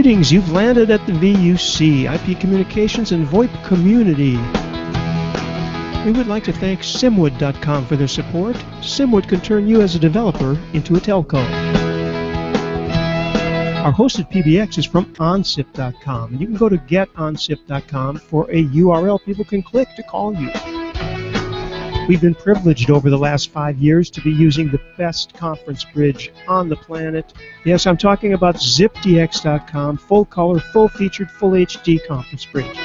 Greetings, you've landed at the VUC, IP Communications and VoIP community. We would like to thank Simwood.com for their support. Simwood can turn you as a developer into a telco. Our hosted PBX is from onsip.com, and you can go to getonsip.com for a URL people can click to call you. We've been privileged over the last 5 years to be using the best conference bridge on the planet. Yes, I'm talking about zipdx.com, full color, full featured, full HD conference bridge.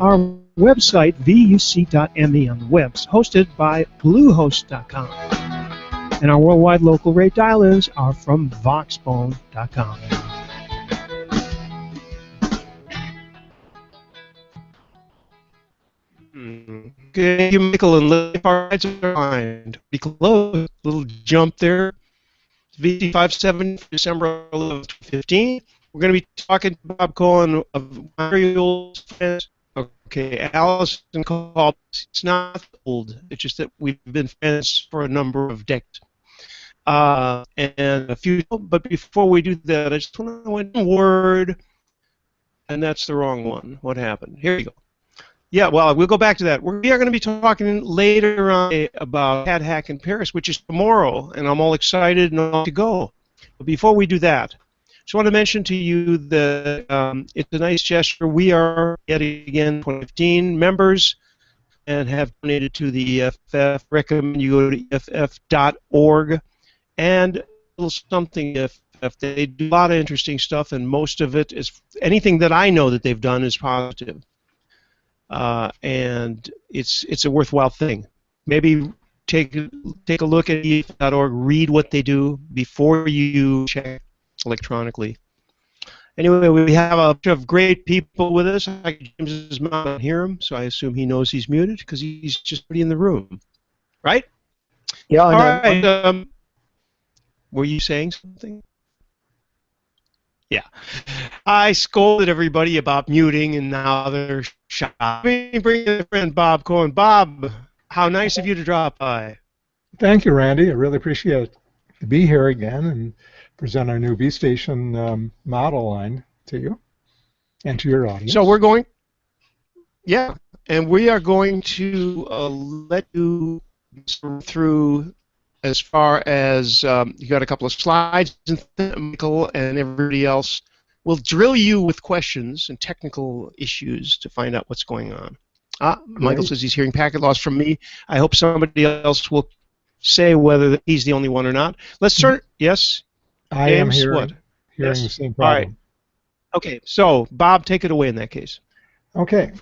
Our website, vuc.me on the webs, hosted by bluehost.com. And our worldwide local rate dial-ins are from voxbone.com. Okay, you Michael and Lily Parts are behind. Be close. Little jump there. VT57 for December 11th, 2015. We're going to be talking to Bob Cohen of very old friends. Okay, Allison called. It's not old. It's just that we've been friends for a number of decades. And a few. But before we do that, I just want to one word, and that's the wrong one. What happened? Here we go. Yeah, well, we'll go back to that. We are going to be talking later on about Cat Hack in Paris, which is tomorrow, and I'm all excited and all to go. But before we do that, just want to mention to you that it's a nice gesture. We are, yet again, 2015 members and have donated to the EFF. Recommend you go to EFF.org and a little something EFF. They do a lot of interesting stuff, and most of it is anything that I know that they've done is positive. And it's a worthwhile thing. Maybe take a look at EFF.org, read what they do before you check electronically. Anyway, we have a bunch of great people with us. James's mom, I don't hear him, so I assume he knows he's muted because he's just already in the room, right? Yeah. All right. Were you saying something? Yeah. I scolded everybody about muting, and now they're shy. Let me bring in a friend, Bob Cohen. Bob, how nice of you to drop by. Thank you, Randy. I really appreciate it to be here again and present our new V-Station model line to you and to your audience. So we're going, yeah, and we are going to let you through as far as you got a couple of slides, and Michael and everybody else will drill you with questions and technical issues to find out what's going on. Michael says he's hearing packet loss from me. I hope somebody else will say whether he's the only one or not. Let's start. Yes? I am hearing the same problem. All right. Okay, so Bob, take it away in that case. Okay.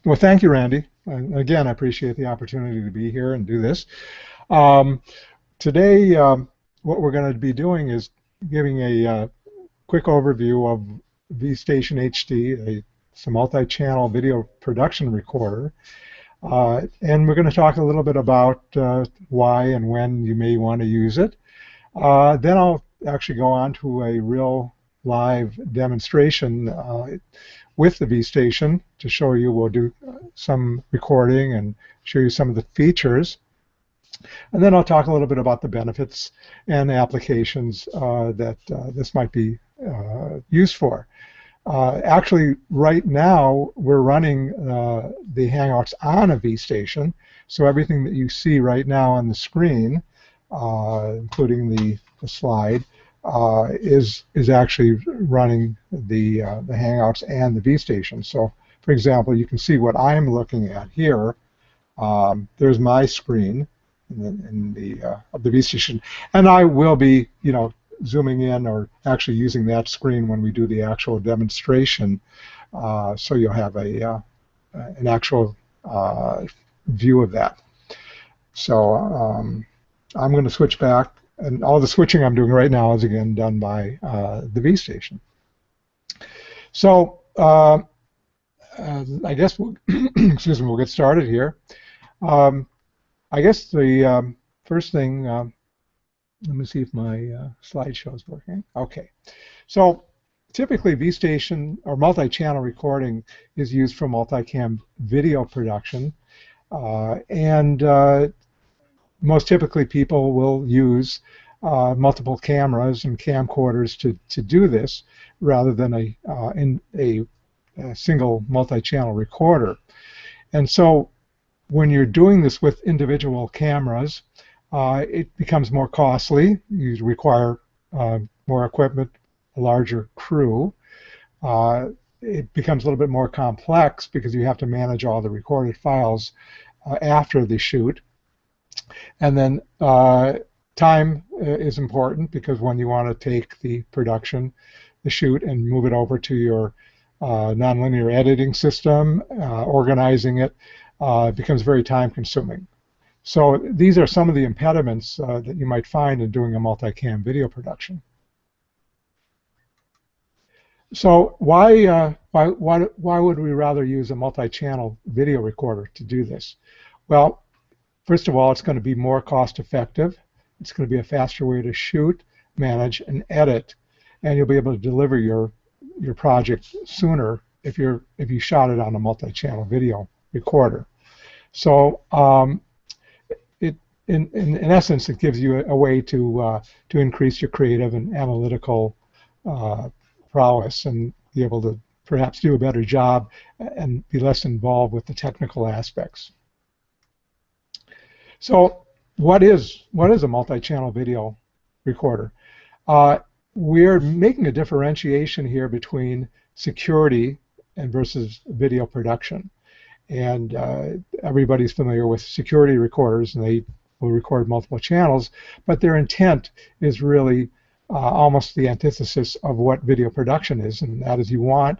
Well, thank you, Randy. Again, I appreciate the opportunity to be here and do this. Today, what we're going to be doing is giving a quick overview of V-Station HD. It's a multi-channel video production recorder. And we're going to talk a little bit about why and when you may want to use it. Then I'll actually go on to a real live demonstration with the V-Station to show you. We'll do some recording and show you some of the features. And then I'll talk a little bit about the benefits and applications that this might be used for. Actually, right now, we're running the Hangouts on a V-Station, so everything that you see right now on the screen, including the slide, is actually running the Hangouts and the V-Station. So, for example, you can see what I'm looking at here. There's my screen of the V-Station, and I will be, zooming in or actually using that screen when we do the actual demonstration, so you'll have an actual view of that. So I'm going to switch back, and all the switching I'm doing right now is again done by the V-Station. So I guess excuse me, we'll get started here. I guess the first thing, let me see if my slideshow is working. Okay. So typically V-Station or multi-channel recording is used for multicam video production. And most typically people will use multiple cameras and camcorders to do this, rather than a single multi-channel recorder. And so when you're doing this with individual cameras, it becomes more costly. You require more equipment, a larger crew. It becomes a little bit more complex because you have to manage all the recorded files after the shoot. And then time is important, because when you want to take the production, the shoot, and move it over to your nonlinear editing system, organizing it becomes very time consuming. So these are some of the impediments that you might find in doing a multicam video production. So why would we rather use a multi-channel video recorder to do this? Well, first of all, it's going to be more cost effective. It's going to be a faster way to shoot, manage, and edit, and you'll be able to deliver your project sooner if you shot it on a multi-channel video recorder. So in essence, it gives you a way to increase your creative and analytical prowess, and be able to perhaps do a better job and be less involved with the technical aspects. So what is a multi-channel video recorder? We're making a differentiation here between security and versus video production. And everybody's familiar with security recorders, and they will record multiple channels, but their intent is really almost the antithesis of what video production is, and that is you want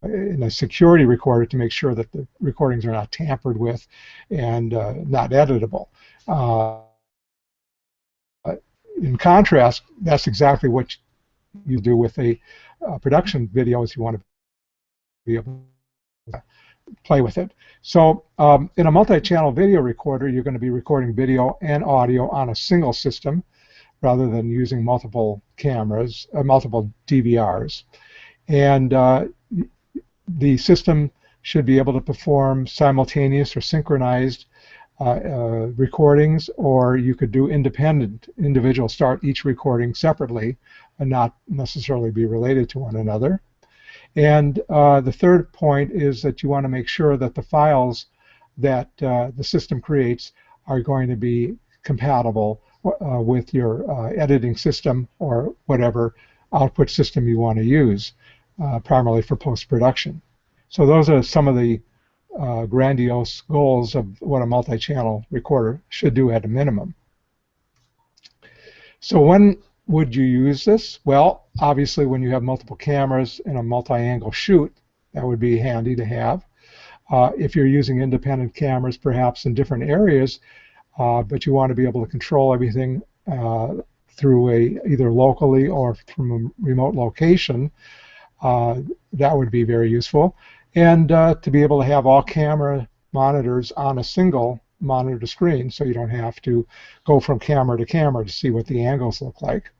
in a security recorder to make sure that the recordings are not tampered with and not editable. In contrast, that's exactly what you do with a production video, is you want to be able to play with it. So in a multi-channel video recorder, you're going to be recording video and audio on a single system, rather than using multiple cameras, multiple DVRs. And the system should be able to perform simultaneous or synchronized recordings, or you could do individual, start each recording separately and not necessarily be related to one another. And the third point is that you want to make sure that the files that the system creates are going to be compatible with your editing system or whatever output system you want to use, primarily for post-production. So those are some of the grandiose goals of what a multi-channel recorder should do at a minimum. So when would you use this? Well, obviously when you have multiple cameras in a multi-angle shoot, that would be handy to have. If you're using independent cameras perhaps in different areas, but you want to be able to control everything through either locally or from a remote location, that would be very useful. And to be able to have all camera monitors on a single monitor screen, so you don't have to go from camera to camera to see what the angles look like.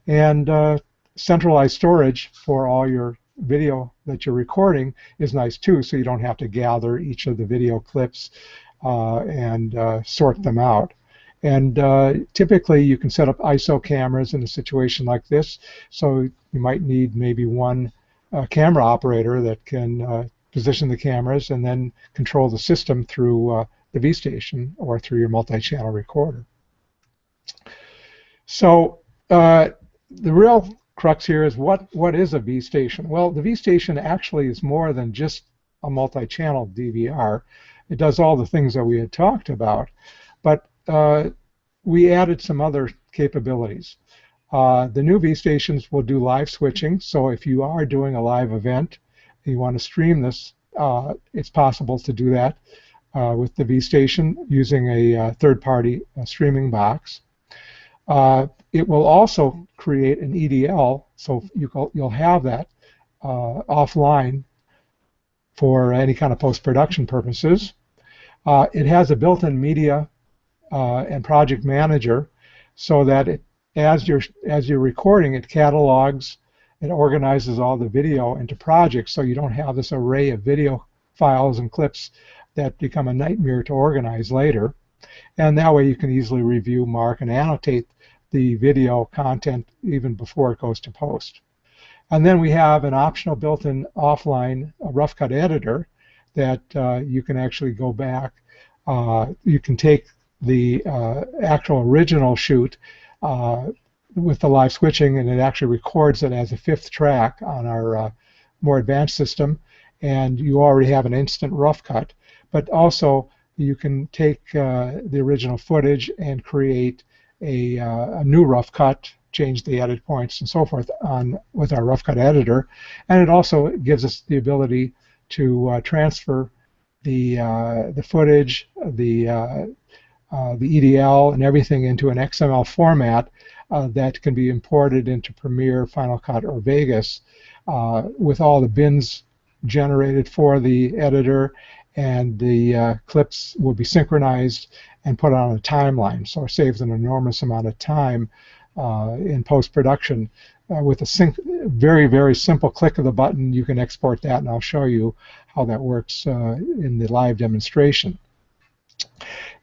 And centralized storage for all your video that you're recording is nice too, so you don't have to gather each of the video clips and sort them out. And typically you can set up ISO cameras in a situation like this, so you might need maybe one camera operator that can position the cameras and then control the system through the V-station or through your multi-channel recorder. So the real crux here is what is a V-station? Well, the V-station actually is more than just a multi-channel DVR. It does all the things that we had talked about, but we added some other capabilities. The new V-stations will do live switching, so if you are doing a live event and you want to stream this, it's possible to do that with the V-station using a third-party streaming box. It will also create an EDL, so you'll have that offline for any kind of post-production purposes. It has a built-in media and project manager, so that as you're recording, it catalogs and organizes all the video into projects, so you don't have this array of video files and clips that become a nightmare to organize later. And that way you can easily review, mark, and annotate the video content even before it goes to post. And then we have an optional built-in offline rough cut editor that you can actually go back. You can take the actual original shoot with the live switching, and it actually records it as a 5th track on our more advanced system, and you already have an instant rough cut. But also you can take the original footage and create a new rough cut, change the edit points and so forth with our rough cut editor, and it also gives us the ability to transfer the footage, the EDL, and everything into an XML format that can be imported into Premiere, Final Cut, or Vegas with all the bins generated for the editor, and the clips will be synchronized and put on a timeline, so it saves an enormous amount of time in post-production. With a very, very simple click of the button, you can export that, and I'll show you how that works in the live demonstration.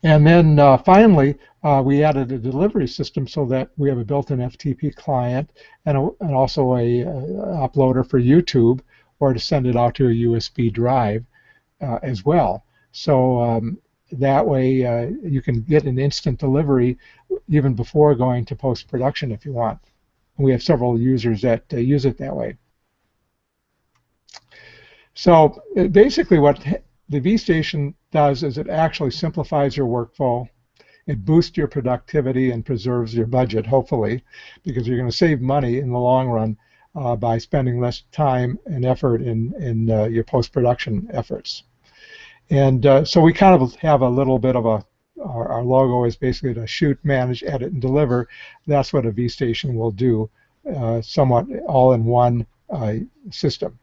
And then finally, we added a delivery system so that we have a built-in FTP client and also a uploader for YouTube, or to send it out to a USB drive as well. So that way you can get an instant delivery even before going to post-production if you want. And we have several users that use it that way. So basically what the vStation does is it actually simplifies your workflow. It boosts your productivity and preserves your budget, hopefully, because you're going to save money in the long run by spending less time and effort in your post-production efforts. And so we kind of have a little bit of our logo is basically to shoot, manage, edit, and deliver. That's what a vStation will do, somewhat all in one system.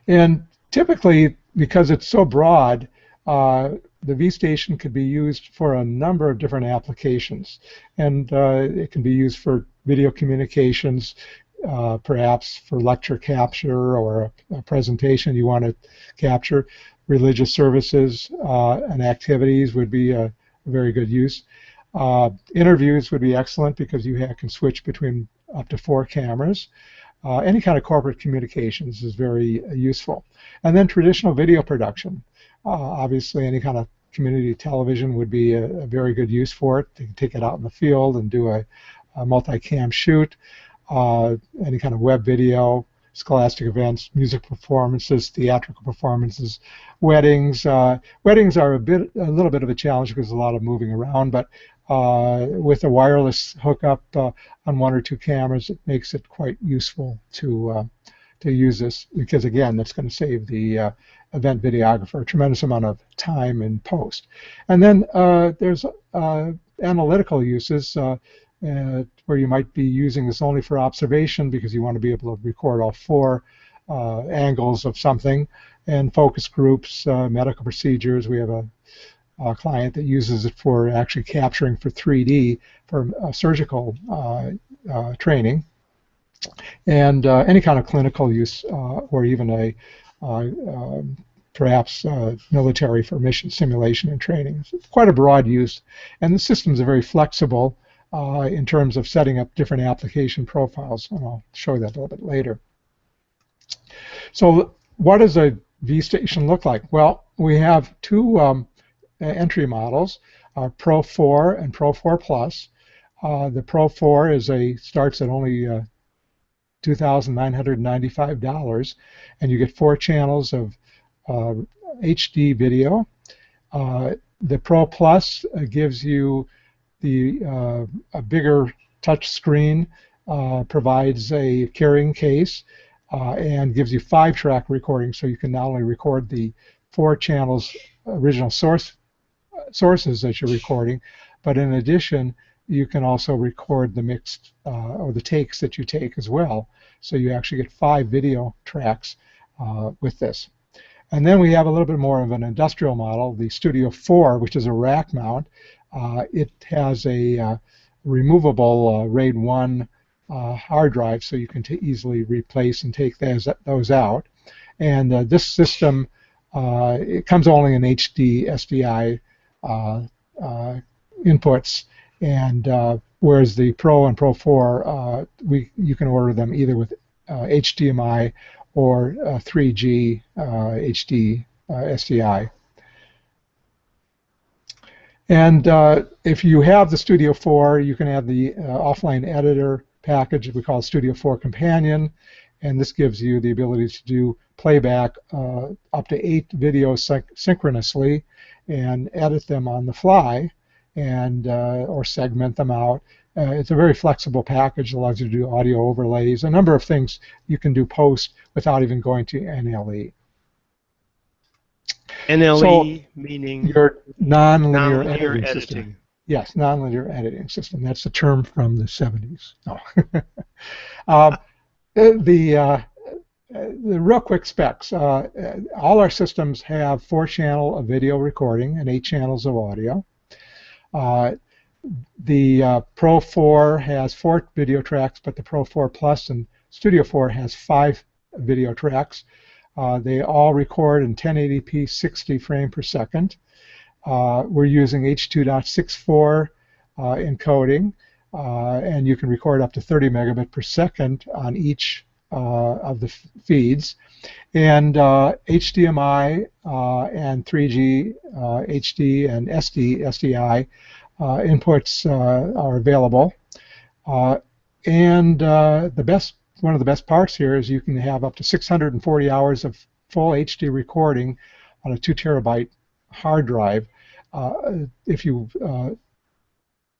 And typically, because it's so broad, the vStation could be used for a number of different applications. And it can be used for video communications, perhaps for lecture capture or a presentation you want to capture. Religious services and activities would be a very good use. Interviews would be excellent because you can switch between up to 4 cameras. Any kind of corporate communications is very useful. And then traditional video production. Obviously, any kind of community television would be a very good use for it. You can take it out in the field and do a multi-cam shoot. Any kind of web video, scholastic events, music performances, theatrical performances, weddings. Weddings are a little bit of a challenge because there's a lot of moving around, but with a wireless hookup on 1 or 2 cameras, it makes it quite useful to use this, because again, that's going to save the event videographer a tremendous amount of time in post. And then there's analytical uses where you might be using this only for observation because you want to be able to record all 4 angles of something, and focus groups, medical procedures. We have a client that uses it for actually capturing for 3D for surgical training, and any kind of clinical use, or even a perhaps military for mission simulation and training. It's quite a broad use, and the systems are very flexible in terms of setting up different application profiles, and I'll show that a little bit later. So what does a vStation look like? Well, we have 2 entry models, Pro 4 and Pro 4 Plus. The Pro 4 starts at only $2,995, and you get 4 channels of HD video. The Pro Plus gives you a bigger touch screen, provides a carrying case, and gives you 5-track recording, so you can not only record the 4 channels original sources that you're recording, but in addition you can also record the mixed or the takes that you take as well, so you actually get 5 video tracks with this. And then we have a little bit more of an industrial model, the Studio 4, which is a rack mount. It has a removable RAID 1 hard drive, so you can easily replace and take those out. And this system, it comes only in HD SDI inputs, and whereas the Pro and Pro 4, you can order them either with HDMI or 3G HD SDI. And if you have the Studio 4, you can have the offline editor package we call Studio 4 Companion, and this gives you the ability to do playback up to 8 videos synchronously and edit them on the fly and or segment them out. It's a very flexible package. It allows you to do audio overlays, a number of things you can do post without even going to NLE. NLE so meaning your non-linear editing system. Yes, non-linear editing system. That's a term from the 70s. No. The real quick specs. All our systems have 4 channels of video recording and 8 channels of audio. The Pro 4 has 4 video tracks, but the Pro 4 Plus and Studio 4 has 5 video tracks. They all record in 1080p 60 frames per second. We're using H.2.64 encoding, and you can record up to 30 megabit per second on each of the feeds. And HDMI and 3G HD and SDI inputs are available. And one of the best parts here is you can have up to 640 hours of full HD recording on a 2 terabyte hard drive. If you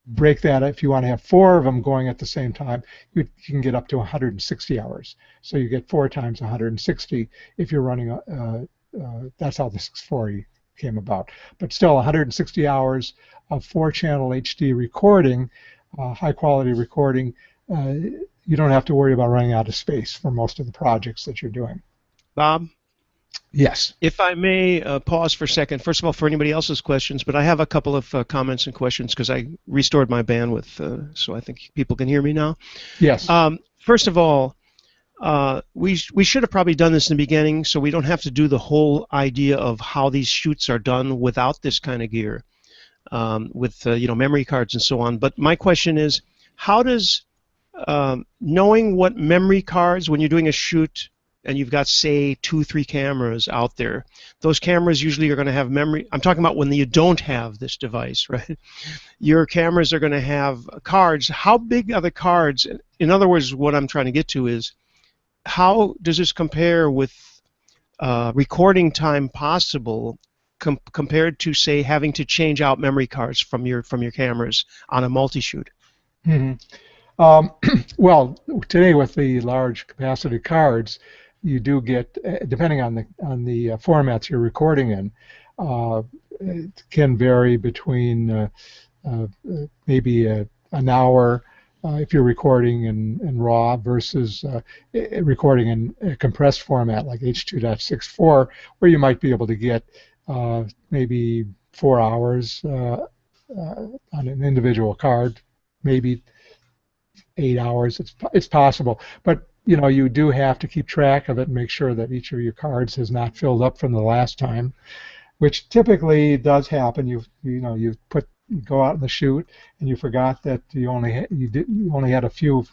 break that, if you want to have 4 of them going at the same time, you can get up to 160 hours. So you get 4 times 160 if you're running that's how the 640 came about. But still, 160 hours of 4-channel HD recording, high-quality recording. You don't have to worry about running out of space for most of the projects that you're doing. Bob? Yes. If I may pause for a second, first of all, for anybody else's questions, but I have a couple of comments and questions because I restored my bandwidth, so I think people can hear me now. Yes. First of all, we should have probably done this in the beginning, so we don't have to do the whole idea of how these shoots are done without this kind of gear, with memory cards and so on. But my question is, how does knowing what memory cards, when you're doing a shoot and you've got, say, 2-3 cameras out there, those cameras usually are going to have memory. I'm talking about when you don't have this device, right? Your cameras are going to have cards. How big are the cards? In other words, what I'm trying to get to is, how does this compare with recording time possible compared to, say, having to change out memory cards from your cameras on a multi-shoot? Mm-hmm. Well, today with the large capacity cards, you do get, depending on the formats you're recording in, it can vary between maybe an hour if you're recording in RAW versus recording in a compressed format like H.2.64, where you might be able to get maybe 4 hours on an individual card, maybe 8 hours. It's possible, but you do have to keep track of it and make sure that each of your cards has not filled up from the last time, which typically does happen. You go out in the shoot and you forgot that you only had a few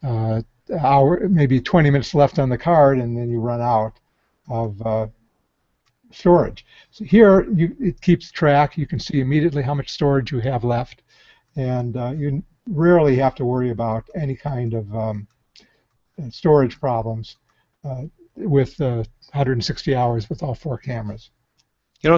maybe 20 minutes left on the card, and then you run out of storage. So here it keeps track. You can see immediately how much storage you have left, and you rarely have to worry about any kind of storage problems with 160 hours with all 4 cameras.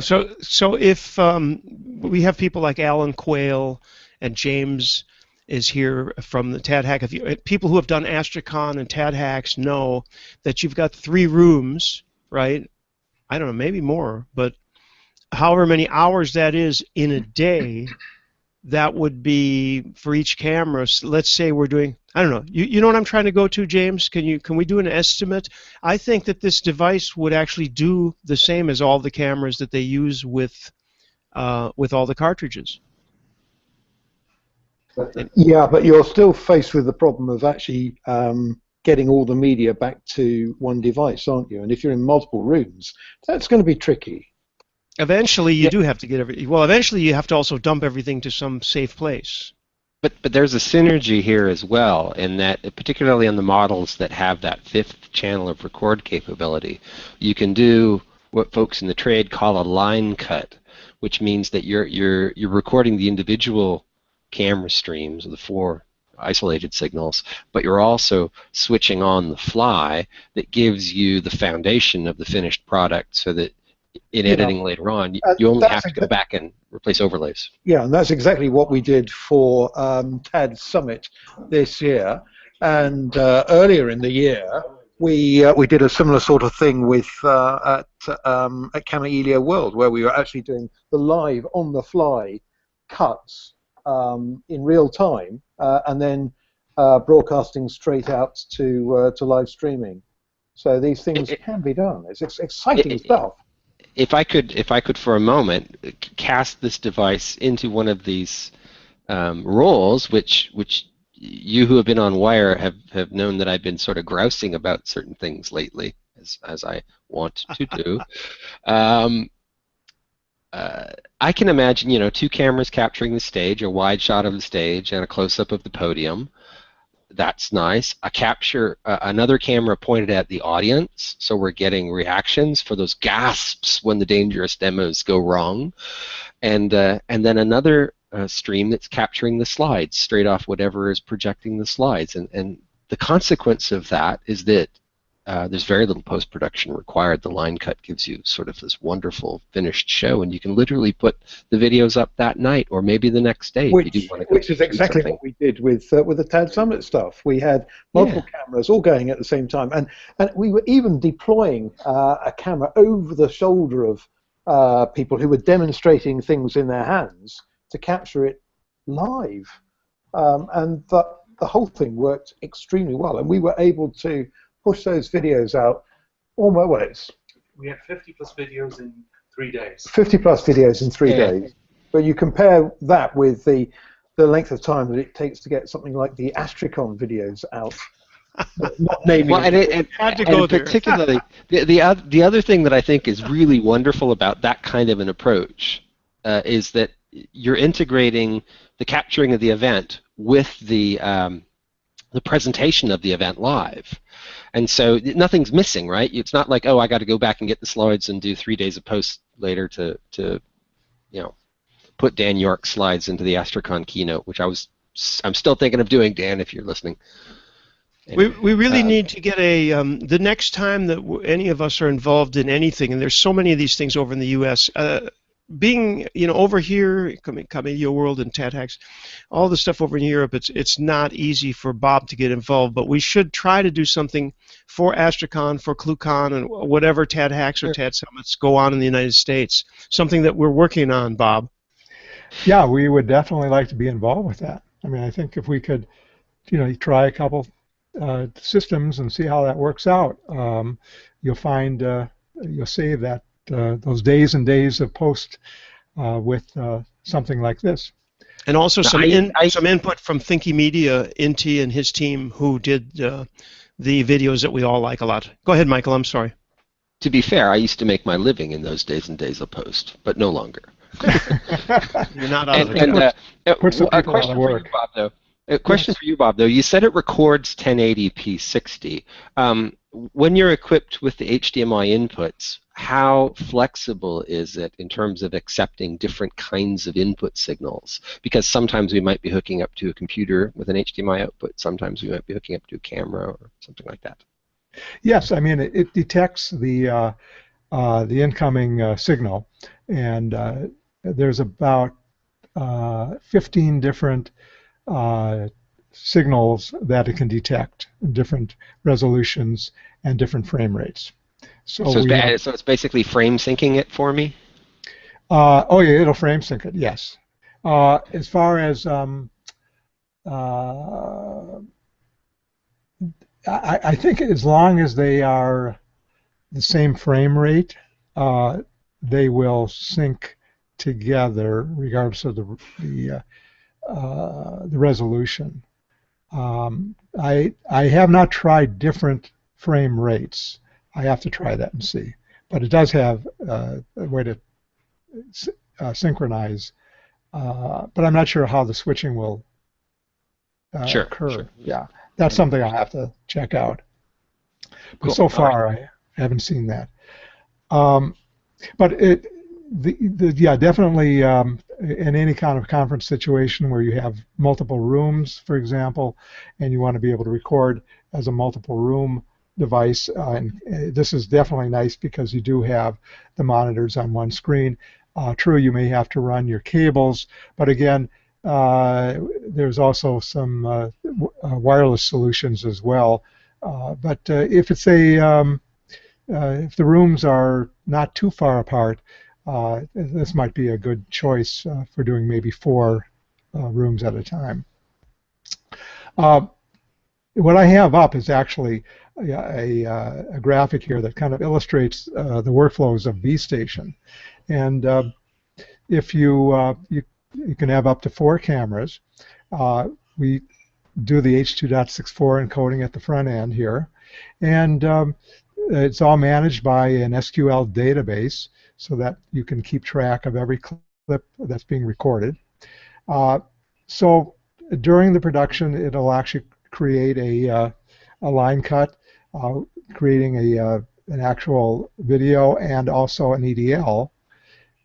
So if we have people like Alan Quayle and James is here from the TAD Hack, people who have done Astrocon and TAD Hacks know that you've got 3 rooms, right? I don't know, maybe more, but however many hours that is in a day, that would be for each camera. So let's say we're doing, I don't know, you know what I'm trying to go to, James? Can we do an estimate? I think that this device would actually do the same as all the cameras that they use with all the cartridges. Yeah, but you're still faced with the problem of actually getting all the media back to one device, aren't you? And if you're in multiple rooms, that's going to be tricky. Eventually, you Yeah. do have to get well, eventually you have to also dump everything to some safe place. But there's a synergy here as well, in that particularly on the models that have that fifth channel of record capability, you can do what folks in the trade call a line cut, which means that you're recording the individual camera streams of the 4 isolated signals, but you're also switching on the fly that gives you the foundation of the finished product, so that in editing later on, you only have to go back and replace overlays. Yeah, and that's exactly what we did for TAD Summit this year. And earlier in the year, we did a similar sort of thing with at Camera Elio World, where we were actually doing the live on-the-fly cuts in real time, and then broadcasting straight out to live streaming. So these things can be done. It's exciting stuff. If I could for a moment cast this device into one of these roles, which you who have been on Wire have known that I've been sort of grousing about certain things lately, as I want to do. I can imagine, 2 cameras capturing the stage, a wide shot of the stage, and a close-up of the podium. That's nice. Another camera pointed at the audience, so we're getting reactions for those gasps when the dangerous demos go wrong, and then another stream that's capturing the slides straight off whatever is projecting the slides, and the consequence of that is that there's very little post-production required. The line cut gives you sort of this wonderful finished show, and you can literally put the videos up that night or maybe the next day. Which is exactly what we did with the TAD Summit stuff. We had multiple cameras all going at the same time, and we were even deploying a camera over the shoulder of people who were demonstrating things in their hands to capture it live, and the whole thing worked extremely well, and we were able to push those videos out almost. We had 50 plus videos in 3 days. 50 plus videos in 3 days. But you compare that with the length of time that it takes to get something like the Astricon videos out. Not naming well, and particularly the other thing that I think is really wonderful about that kind of an approach is that you're integrating the capturing of the event with the presentation of the event live. And so nothing's missing, right? It's not like, oh, I got to go back and get the slides and do 3 days of post later to put Dan York's slides into the Astricon keynote, which I'm still thinking of doing, Dan, if you're listening. We really need to get the next time that any of us are involved in anything, and there's so many of these things over in the U.S., being over here, Camera World and TAD Hacks, all the stuff over in Europe, it's not easy for Bob to get involved, but we should try to do something for Astricon, for ClueCon, and whatever TAD Hacks or TAD Summits go on in the United States. Something that we're working on, Bob. Yeah, we would definitely like to be involved with that. I mean, I think if we could, try a couple systems and see how that works out, you'll find you'll save that. Those days and days of post with something like this. And also some input from Thinky Media, Inti and his team, who did the videos that we all like a lot. Go ahead, Michael, I'm sorry. To be fair, I used to make my living in those days and days of post, but no longer. You're not out of the a question for you, Bob, though. A question for you, Bob, though. You said it records 1080p 60. When you're equipped with the HDMI inputs, how flexible is it in terms of accepting different kinds of input signals? Because sometimes we might be hooking up to a computer with an HDMI output. Sometimes we might be hooking up to a camera or something like that. Yes, I mean it detects the incoming signal, and there's about 15 different signals that it can detect, different resolutions and different frame rates. So it's basically frame syncing it for me? Oh yeah, it'll frame sync it, yes. As far as I think as long as they are the same frame rate, they will sync together regardless of the resolution. I have not tried different frame rates. I have to try that and see. But it does have a way to synchronize, but I'm not sure how the switching will Sure, occur. sure. Yeah, that's something I'll have to check out. But Cool. so far, I haven't seen that. But yeah, definitely in any kind of conference situation where you have multiple rooms, for example, and you want to be able to record as a multiple room device, and this is definitely nice because you do have the monitors on one screen. True, you may have to run your cables, but again, there's also some wireless solutions as well. But if it's if the rooms are not too far apart, this might be a good choice for doing maybe 4 rooms at a time. What I have up is actually a graphic here that kind of illustrates the workflows of vStation. And if you can have up to 4 cameras. We do the H.2.64 encoding at the front end here. And it's all managed by an SQL database so that you can keep track of every clip that's being recorded. So during the production, it'll actually create a line cut, creating an actual video and also an EDL.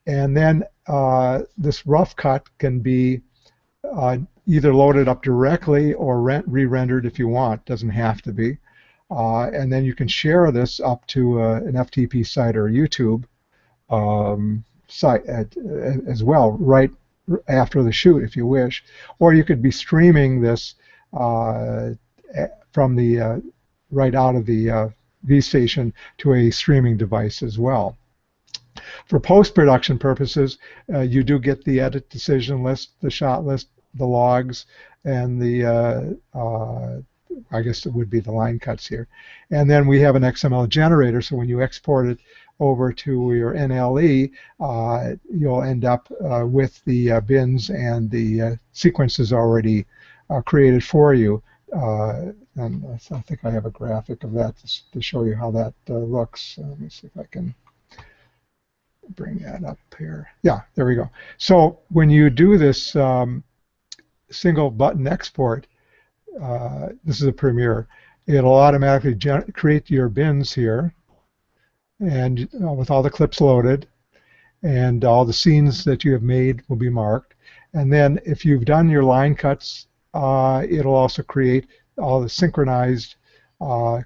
And then this rough cut can be either loaded up directly or re-rendered if you want. Doesn't have to be. And then you can share this up to an FTP site or a YouTube site as well, right after the shoot if you wish. Or you could be streaming this from the right out of the vStation to a streaming device as well. For post-production purposes, you do get the edit decision list, the shot list, the logs, and the I guess it would be the line cuts here. And then we have an XML generator, so when you export it over to your NLE, you'll end up with the bins and the sequences already created for you. And I think I have a graphic of that to show you how that looks. Let me see if I can bring that up here. Yeah, there we go. So when you do this single button export, this is a Premiere, it'll automatically create your bins here, and with all the clips loaded, and all the scenes that you have made will be marked. And then if you've done your line cuts, it'll also create all the synchronized, it'll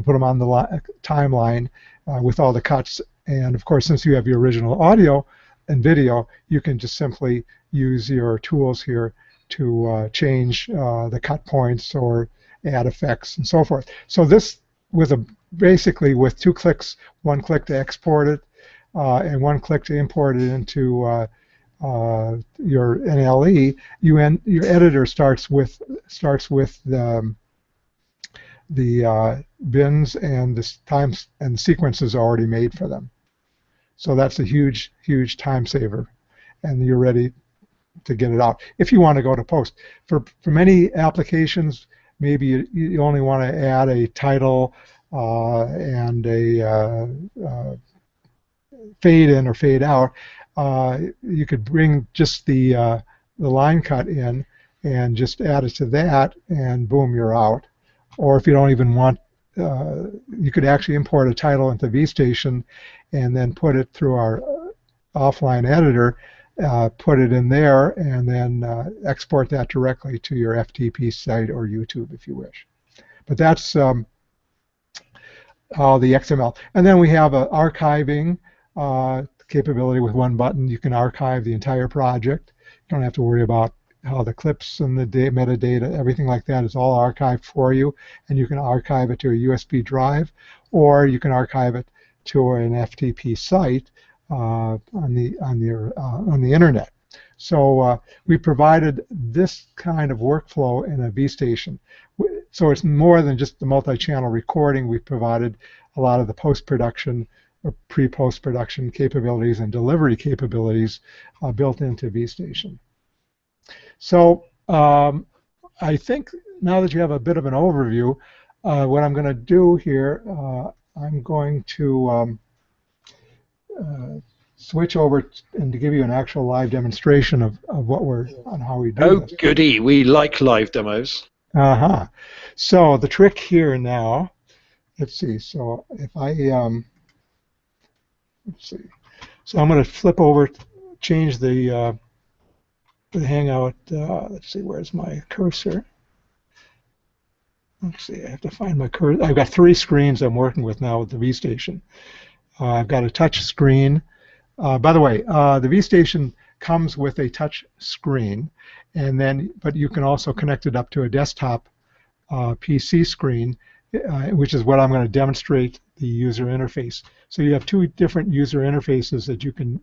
put them on the timeline with all the cuts. And of course, since you have your original audio and video, you can just simply use your tools here to change the cut points or add effects and so forth. So this, basically with 2 clicks, 1 click to export it and 1 click to import it into your NLE, your editor starts with the bins and the times and sequences already made for them. So that's a huge, huge time saver, and you're ready to get it out. If you want to go to post, for many applications, maybe you only want to add a title and a fade in or fade out. You could bring just the line cut in and just add it to that, and boom, you're out. Or if you don't even want, you could actually import a title into vStation and then put it through our offline editor, put it in there, and then export that directly to your FTP site or YouTube if you wish. But that's all the XML. And then we have an archiving capability with 1 button. You can archive the entire project. You don't have to worry about how the clips and the metadata, everything like that is all archived for you, and you can archive it to a USB drive, or you can archive it to an FTP site on the internet. So we provided this kind of workflow in a vStation. So it's more than just the multi-channel recording. We provided a lot of the post-production or pre-post-production capabilities and delivery capabilities built into vStation. So I think now that you have a bit of an overview, what I'm going to do here, I'm going to switch over and to give you an actual live demonstration of what we're on how we do Oh, this. goody. We like live demos. Uh-huh. So the trick here now, let's see. So if I, let's see. So I'm going to flip over, change the Hangout. Let's see, where's my cursor? Let's see, I have to find my cursor. I've got 3 screens I'm working with now with the vStation. I've got a touch screen. By the way, the vStation comes with a touch screen, and then, but you can also connect it up to a desktop PC screen, which is what I'm going to demonstrate the user interface. So you have 2 different user interfaces that you can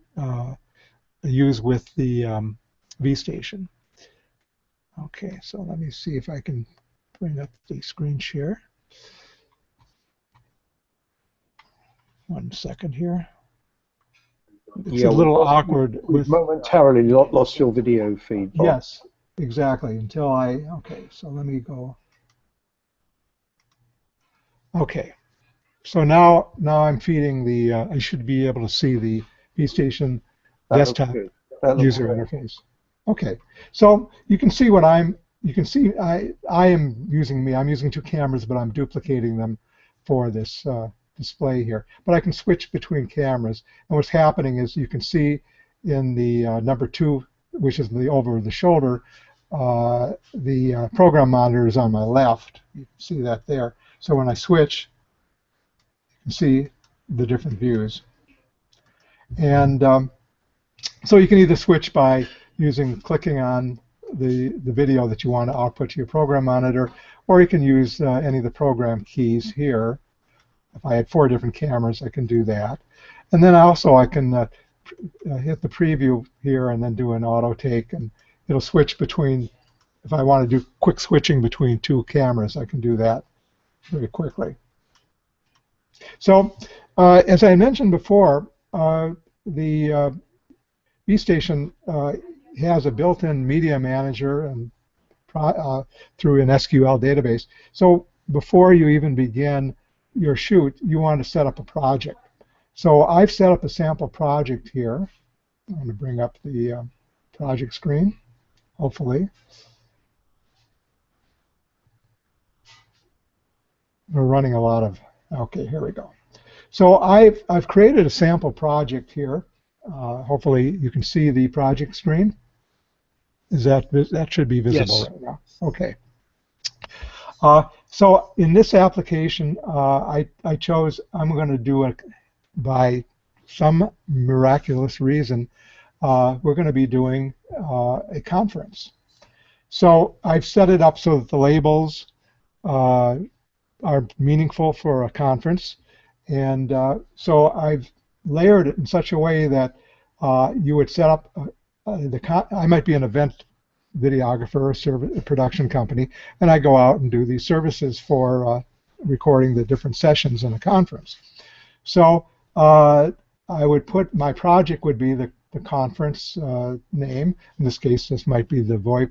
use with the vStation. Okay, so let me see if I can bring up the screen share. 1 second here. It's a little awkward. We've momentarily lost your video feed, Bob. Yes, exactly. Until okay, so let me go. Okay, so now I'm feeding the, I should be able to see the vStation desktop user interface. Okay, so you can see what I'm using I'm using 2 cameras, but I'm duplicating them for this display here. But I can switch between cameras, and what's happening is you can see in the number 2, which is the over the shoulder, the program monitor is on my left. You can see that there. So when I switch, you can see the different views. And so you can either switch by clicking on the video that you want to output to your program monitor, or you can use any of the program keys here. If I had 4 different cameras, I can do that. And then also I can hit the preview here and then do an auto take, and it'll switch between, if I want to do quick switching between 2 cameras, I can do that very quickly. So as I mentioned before, the vStation has a built-in media manager and through an SQL database. So before you even begin your shoot, you want to set up a project. So I've set up a sample project here. I'm going to bring up the project screen, hopefully. We're running a lot of, okay, here we go. So I've created a sample project here. Hopefully you can see the project screen. That should be visible right now. Okay. So in this application, I chose, I'm going to do it by some miraculous reason. We're going to be doing a conference. So I've set it up so that the labels are meaningful for a conference. And so I've layered it in such a way that you would set up, I might be an event videographer, a production company, and I go out and do these services for recording the different sessions in a conference. So I would put, my project would be the conference name. In this case, this might be the VoIP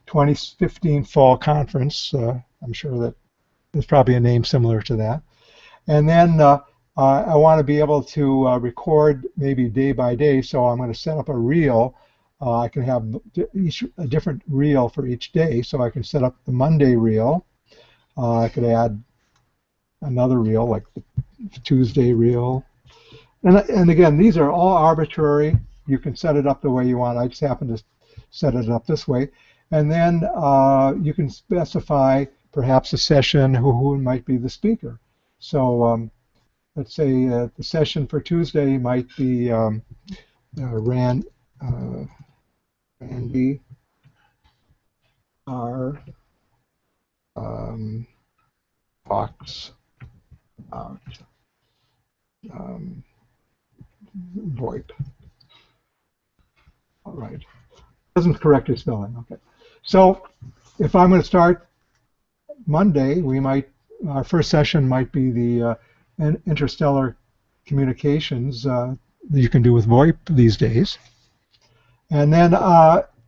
2015 Fall Conference. I'm sure that there's probably a name similar to that. And then I want to be able to record maybe day by day, so I'm going to set up a reel. I can have a different reel for each day, so I can set up the Monday reel. I could add another reel, like the Tuesday reel. And again, these are all arbitrary. You can set it up the way you want. I just happen to set it up this way. And then you can specify perhaps a session, who might be the speaker. So let's say the session for Tuesday might be Randy R. Fox out VoIP. All right. Doesn't correct your spelling. Okay. So if I'm going to start Monday, our first session might be the interstellar communications that you can do with VoIP these days. And then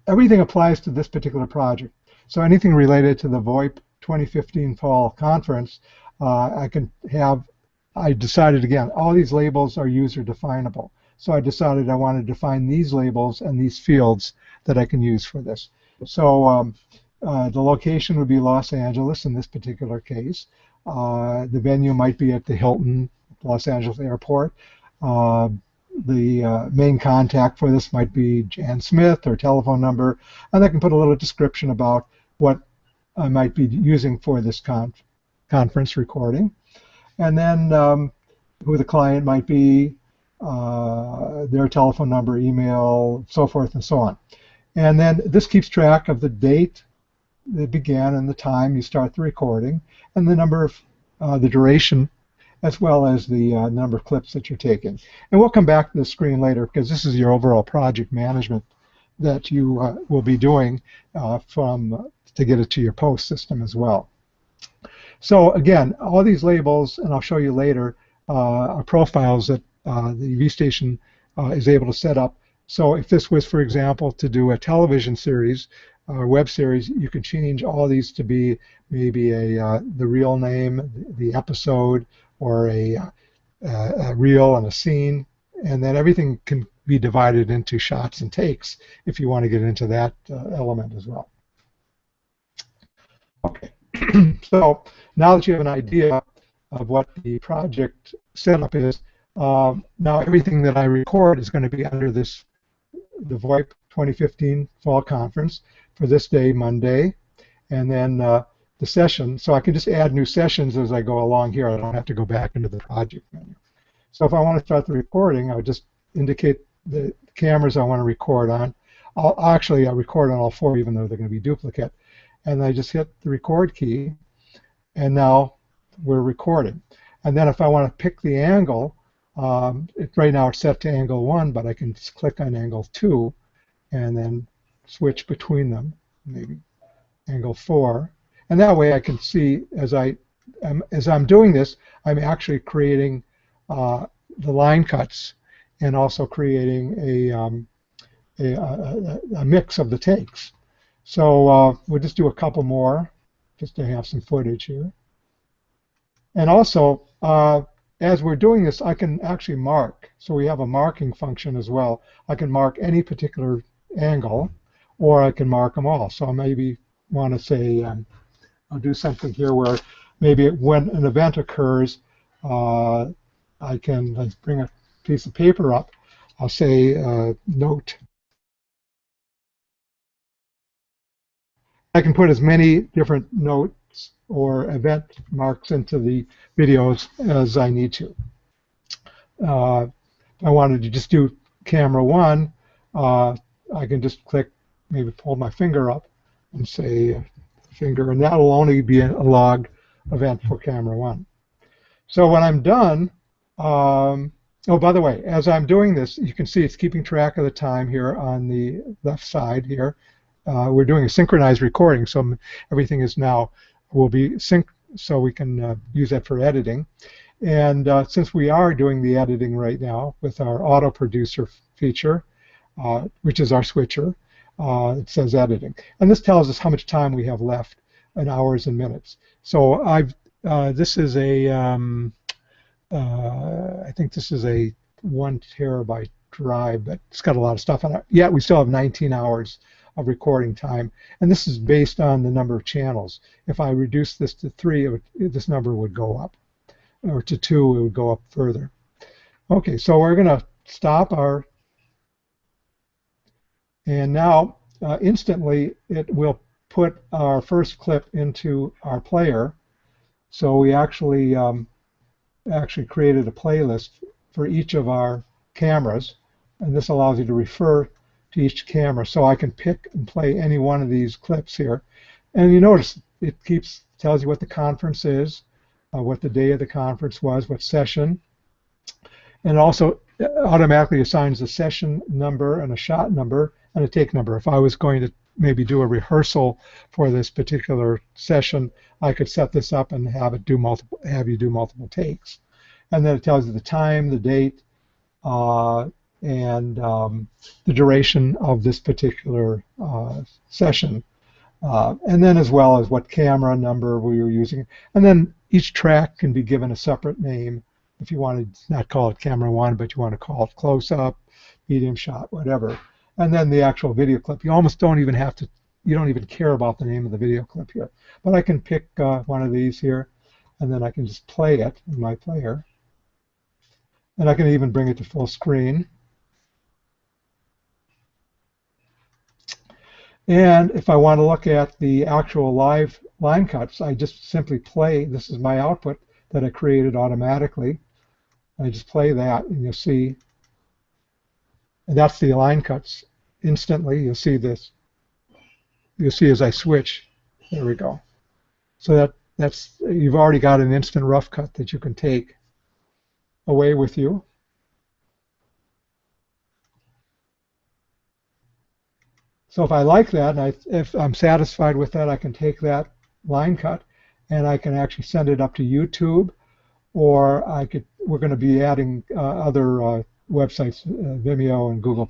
everything applies to this particular project. So anything related to the VoIP 2015 Fall Conference, I decided again, all these labels are user definable. So I decided I wanted to find these labels and these fields that I can use for this. So the location would be Los Angeles in this particular case. The venue might be at the Hilton Los Angeles Airport. The main contact for this might be Jan Smith or telephone number, and I can put a little description about what I might be using for this conference recording, and then who the client might be, their telephone number, email, so forth and so on. And then this keeps track of the date that began and the time you start the recording, and the number of the duration, as well as the number of clips that you're taking. And we'll come back to the screen later because this is your overall project management that you will be doing to get it to your post system as well. So again, all these labels, and I'll show you later, are profiles that the vStation is able to set up. So if this was, for example, to do a television series or web series, you can change all these to be maybe the real name, the episode, or a reel and a scene, and then everything can be divided into shots and takes if you want to get into that element as well. Okay, so now that you have an idea of what the project setup is, now everything that I record is going to be under the VoIP 2015 Fall Conference for this day, Monday, and then the session, so I can just add new sessions as I go along here. I don't have to go back into the project menu. So if I want to start the recording, I would just indicate the cameras I want to record on. I'll record on all four, even though they're going to be duplicate. And I just hit the record key, and now we're recording. And then if I want to pick the angle, right now it's set to angle 1, but I can just click on angle 2 and then switch between them, maybe angle 4. And that way I can see, as I'm doing this, I'm actually creating the line cuts and also creating a mix of the takes. So we'll just do a couple more just to have some footage here. And also, as we're doing this, I can actually mark. So we have a marking function as well. I can mark any particular angle, or I can mark them all. So I maybe want to say, I'll do something here where maybe when an event occurs, I can bring a piece of paper up. I'll say note. I can put as many different notes or event marks into the videos as I need to. I wanted to just do camera 1. I can just click, maybe hold my finger up and say finger, and that will only be a log event for camera 1. So when I'm done, oh, by the way, as I'm doing this, you can see it's keeping track of the time here on the left side here. We're doing a synchronized recording, so everything is now will be synced, so we can use that for editing. And since we are doing the editing right now with our auto producer feature, which is our switcher, it says editing, and this tells us how much time we have left in hours and minutes. So this is a I think this is a 1 terabyte drive, but it's got a lot of stuff on it. Yet we still have 19 hours of recording time, and this is based on the number of channels. If I reduce this to 3, this number would go up, or to 2, it would go up further. Okay, so we're going to stop our, and now instantly it will put our first clip into our player. So we actually created a playlist for each of our cameras, and this allows you to refer to each camera. So I can pick and play any one of these clips here, and you notice it tells you what the conference is, what the day of the conference was, what session, and also automatically assigns a session number and a shot number and a take number. If I was going to maybe do a rehearsal for this particular session, I could set this up and have you do multiple takes. And then it tells you the time, the date, and the duration of this particular session, and then as well as what camera number we were using. And then each track can be given a separate name if you want to not call it camera 1, but you want to call it close-up, medium shot, whatever. And then the actual video clip. You almost don't even have to, you don't even care about the name of the video clip here. But I can pick one of these here, and then I can just play it in my player. And I can even bring it to full screen. And if I want to look at the actual live line cuts, I just simply play. This is my output that I created automatically. I just play that, and you'll see. And that's the line cuts instantly. You'll see this. You'll see as I switch. There we go. So that's you've already got an instant rough cut that you can take away with you. So if I like that, and if I'm satisfied with that, I can take that line cut and I can actually send it up to YouTube, or we're going to be adding other websites, Vimeo and Google+,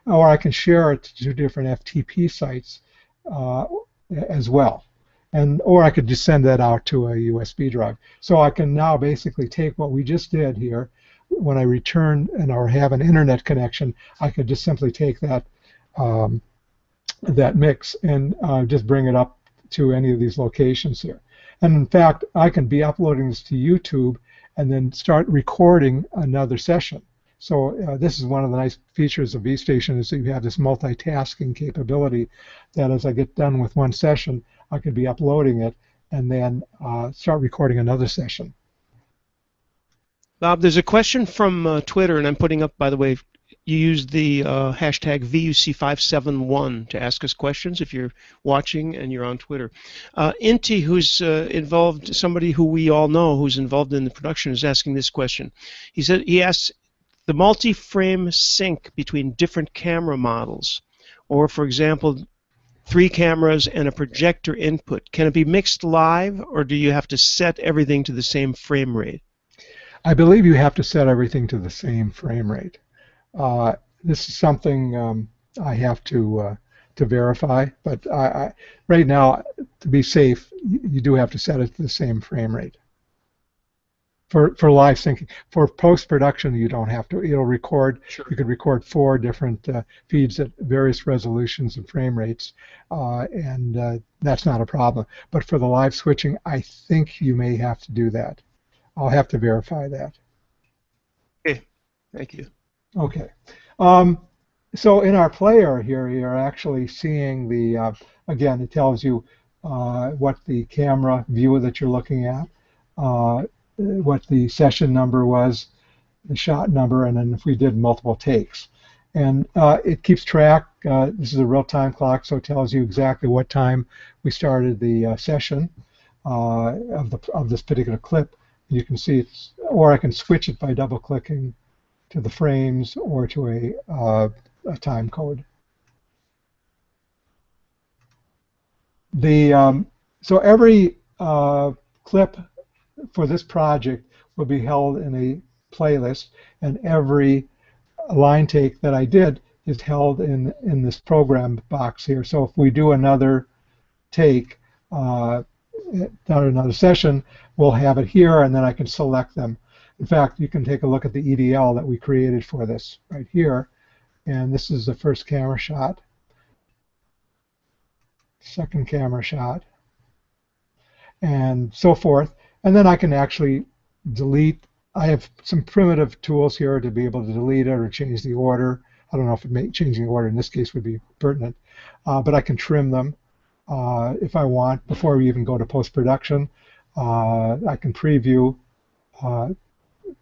or I can share it to different FTP sites as well. Or I could just send that out to a USB drive. So I can now basically take what we just did here. When I return or have an internet connection, I could just simply take that that mix and just bring it up to any of these locations here. And in fact, I can be uploading this to YouTube and then start recording another session. So this is one of the nice features of vStation, is that you have this multitasking capability that as I get done with one session, I could be uploading it and then start recording another session. Bob, there's a question from Twitter, and I'm putting up, by the way, you use the hashtag VUC571 to ask us questions if you're watching and you're on Twitter. Inti, who's involved, somebody who we all know who's involved in the production, is asking this question. He asks, the multi-frame sync between different camera models, or for example, 3 cameras and a projector input, can it be mixed live, or do you have to set everything to the same frame rate? I believe you have to set everything to the same frame rate. This is something I have to verify, but right now, to be safe, you do have to set it to the same frame rate. For live syncing. For post-production, you don't have to. It'll record. Sure. You could record 4 different feeds at various resolutions and frame rates, and that's not a problem. But for the live switching, I think you may have to do that. I'll have to verify that. Okay, thank you. Okay. So in our player here, you're actually seeing the, again, it tells you what the camera view that you're looking at, what the session number was, the shot number, and then if we did multiple takes. And it keeps track. This is a real-time clock, so it tells you exactly what time we started the session of this particular clip. You can see it's, or I can switch it by double-clicking to the frames or to a time code. So every clip for this project will be held in a playlist, and every line take that I did is held in this program box here. So if we do another take, another session, we'll have it here, and then I can select them. In fact, you can take a look at the EDL that we created for this right here, and this is the first camera shot, second camera shot, and so forth. And then I can actually delete. I have some primitive tools here to be able to delete it or change the order. I don't know if changing the order in this case would be pertinent, but I can trim them if I want before we even go to post-production. I can preview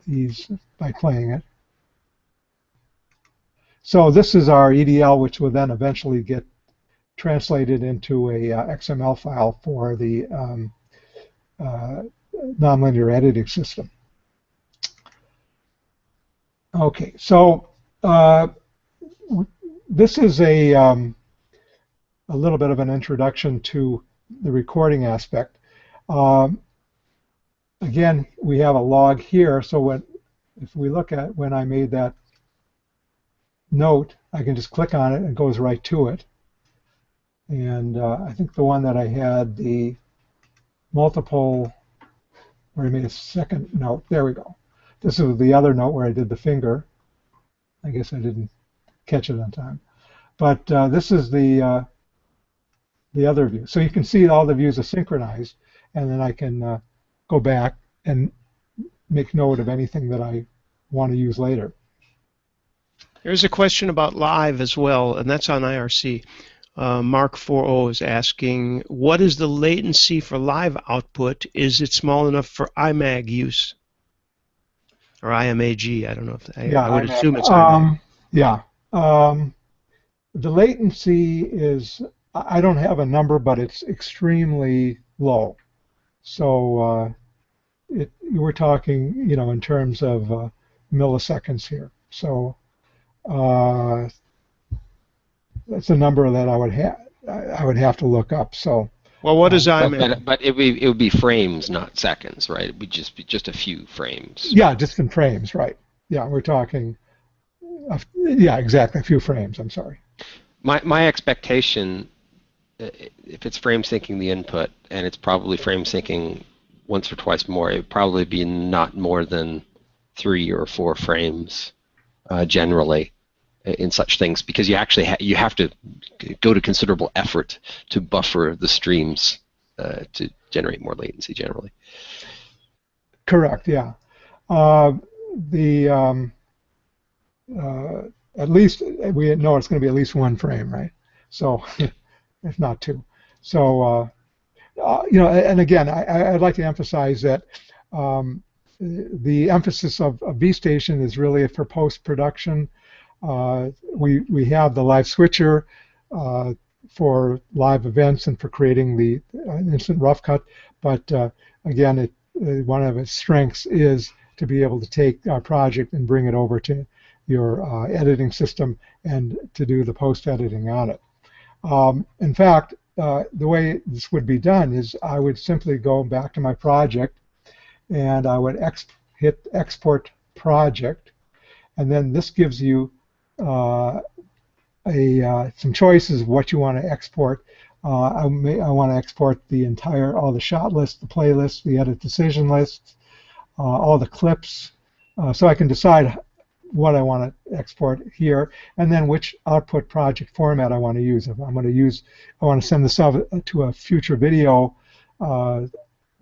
these by playing it. So this is our EDL, which will then eventually get translated into a XML file for the nonlinear editing system. Okay, so this is a little bit of an introduction to the recording aspect. Again, we have a log here, so if we look at when I made that note, I can just click on it and it goes right to it. And I think the one that I had, the multiple, where I made a second note, there we go. this is the other note where I did the finger. I guess I didn't catch it on time. But this is the other view. So you can see all the views are synchronized, and then I can go back and make note of anything that I want to use later. There's a question about live as well, and that's on IRC. Mark 40 is asking, what is the latency for live output? Is it small enough for IMAG use? Or IMAG, I don't know if I would assume it's IMAG. Yeah. The latency is, I don't have a number, but it's extremely low. So we're talking, in terms of milliseconds here. So that's a number that I would have to look up. So. Well, what is IMAG? But it would be frames, not seconds, right? It would just be just a few frames. Yeah, just in frames, right? Yeah, we're talking. Yeah, exactly, a few frames. I'm sorry. My expectation, if it's frame syncing the input, and it's probably frame syncing once or twice more, it would probably be not more than 3 or 4 frames generally in such things, because you actually you have to go to considerable effort to buffer the streams to generate more latency generally. Correct. Yeah. At least we know it's going to be at least 1 frame, right? So, if not 2. So, and again, I'd like to emphasize that the emphasis of vStation is really for post-production. We have the live switcher for live events and for creating the instant rough cut, but again, one of its strengths is to be able to take our project and bring it over to your editing system and to do the post-editing on it. In fact, the way this would be done is I would simply go back to my project and I would hit Export Project, and then this gives you some choices of what you want to export. I want to export all the shot lists, the playlist, the edit decision lists, all the clips, so I can decide what I want to export here, and then which output project format I want to use. If I want to send this out to a FutureVideo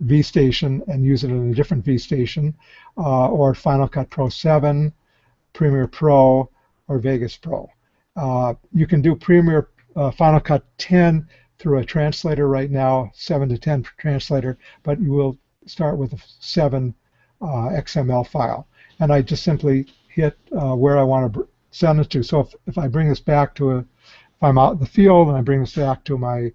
vStation and use it in a different vStation, or Final Cut Pro 7, Premiere Pro, or Vegas Pro. You can do Premiere Final Cut 10 through a translator right now, 7 to 10 translator, but you will start with a 7 XML file. And I just simply hit where I want to send it to. So if I bring this back to if I'm out in the field and I bring this back to my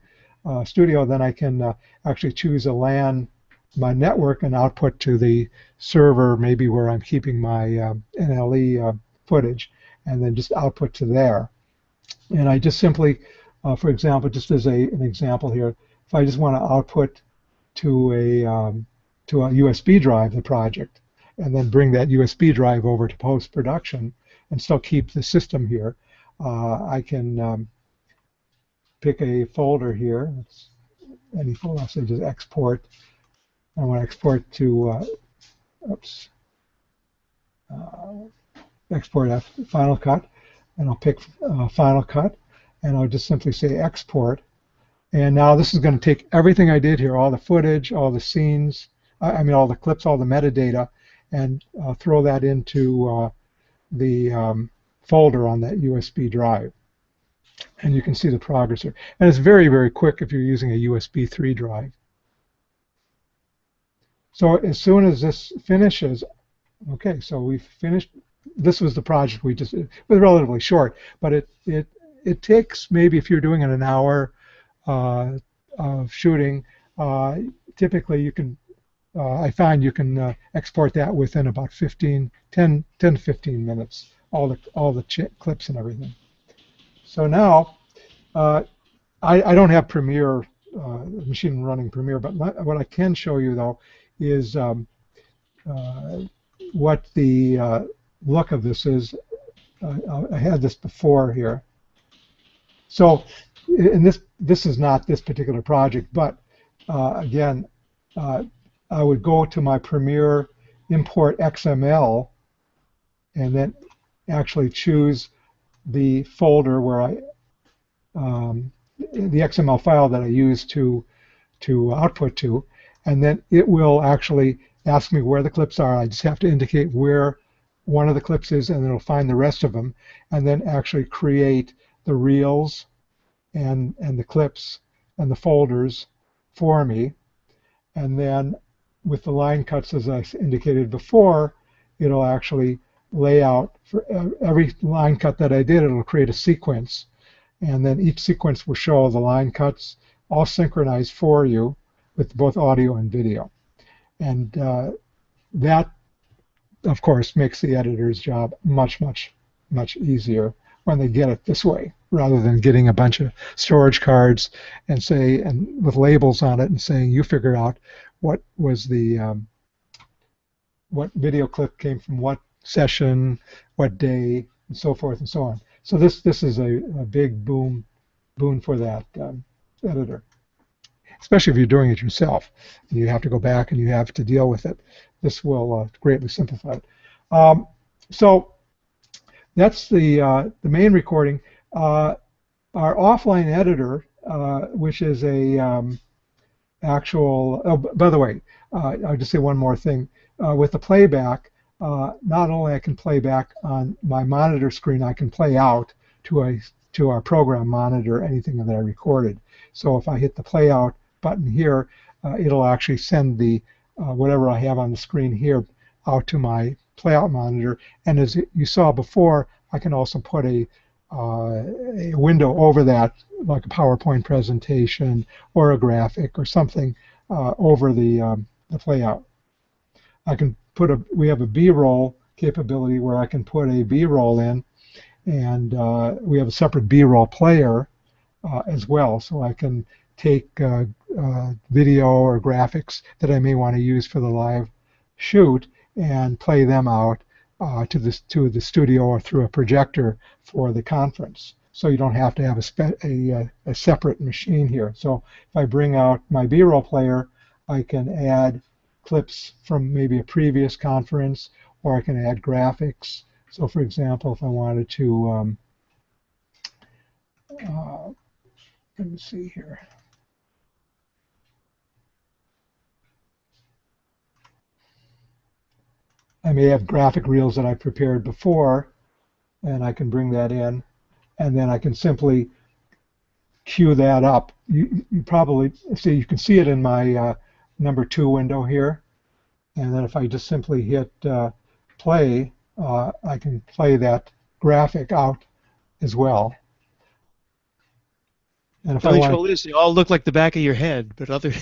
studio, then I can actually choose a LAN, my network, and output to the server, maybe where I'm keeping my NLE footage, and then just output to there. And I just simply, for example, just as an example here, if I just want to output to a USB drive, the project, and then bring that USB drive over to post-production and still keep the system here, I can pick a folder here. It's any folder. I'll say just export. I want to export to, export Final Cut, and I'll pick Final Cut, and I'll just simply say export. And now this is going to take everything I did here, all the footage, all the scenes, all the clips, all the metadata, and throw that into the folder on that USB drive. And you can see the progress here. And it's very, very quick if you're using a USB 3 drive. So as soon as this finishes, okay, so we've finished. This was the project we just, it was relatively short, but it takes, maybe if you're doing an hour of shooting, typically you can, I find you can export that within about 10 to 15 minutes, all the clips and everything. So now, I don't have Premiere, machine running Premiere, but what I can show you though is what the look of this is. I had this before here. So, and this is not this particular project, but again, I would go to my Premiere import XML and then actually choose the folder where the XML file that I use to output to, and then it will actually ask me where the clips are. I just have to indicate where one of the clips is, and it'll find the rest of them, and then actually create the reels and the clips and the folders for me. And then with the line cuts, as I indicated before, it'll actually lay out for every line cut that I did, it'll create a sequence, and then each sequence will show the line cuts all synchronized for you with both audio and video. And that, of course, makes the editor's job much, much, much easier when they get it this way, rather than getting a bunch of storage cards and with labels on it and saying, you figure out what was the what video clip came from what session, what day, and so forth and so on. So this is a big boon for that editor, especially if you're doing it yourself and you have to go back and you have to deal with it. This will greatly simplify it. So that's the main recording. Our offline editor, which is a actual. Oh, by the way, I'll just say one more thing. With the playback, not only I can play back on my monitor screen, I can play out to our program monitor anything that I recorded. So if I hit the play out button here, it'll actually send the whatever I have on the screen here out to my playout monitor. And as you saw before, I can also put a window over that, like a PowerPoint presentation or a graphic or something over the playout. I can we have a B-roll capability where I can put a B-roll in, and we have a separate B-roll player as well, so I can take video or graphics that I may want to use for the live shoot and play them out to the studio or through a projector for the conference. So you don't have to have a separate machine here. So if I bring out my B-roll player, I can add clips from maybe a previous conference, or I can add graphics. So for example, if I wanted to, let me see here. I may have graphic reels that I prepared before, and I can bring that in, and then I can simply queue that up. You probably see, you can see it in my number 2 window here, and then if I just simply hit play, I can play that graphic out as well. And if they all look like the back of your head, but other.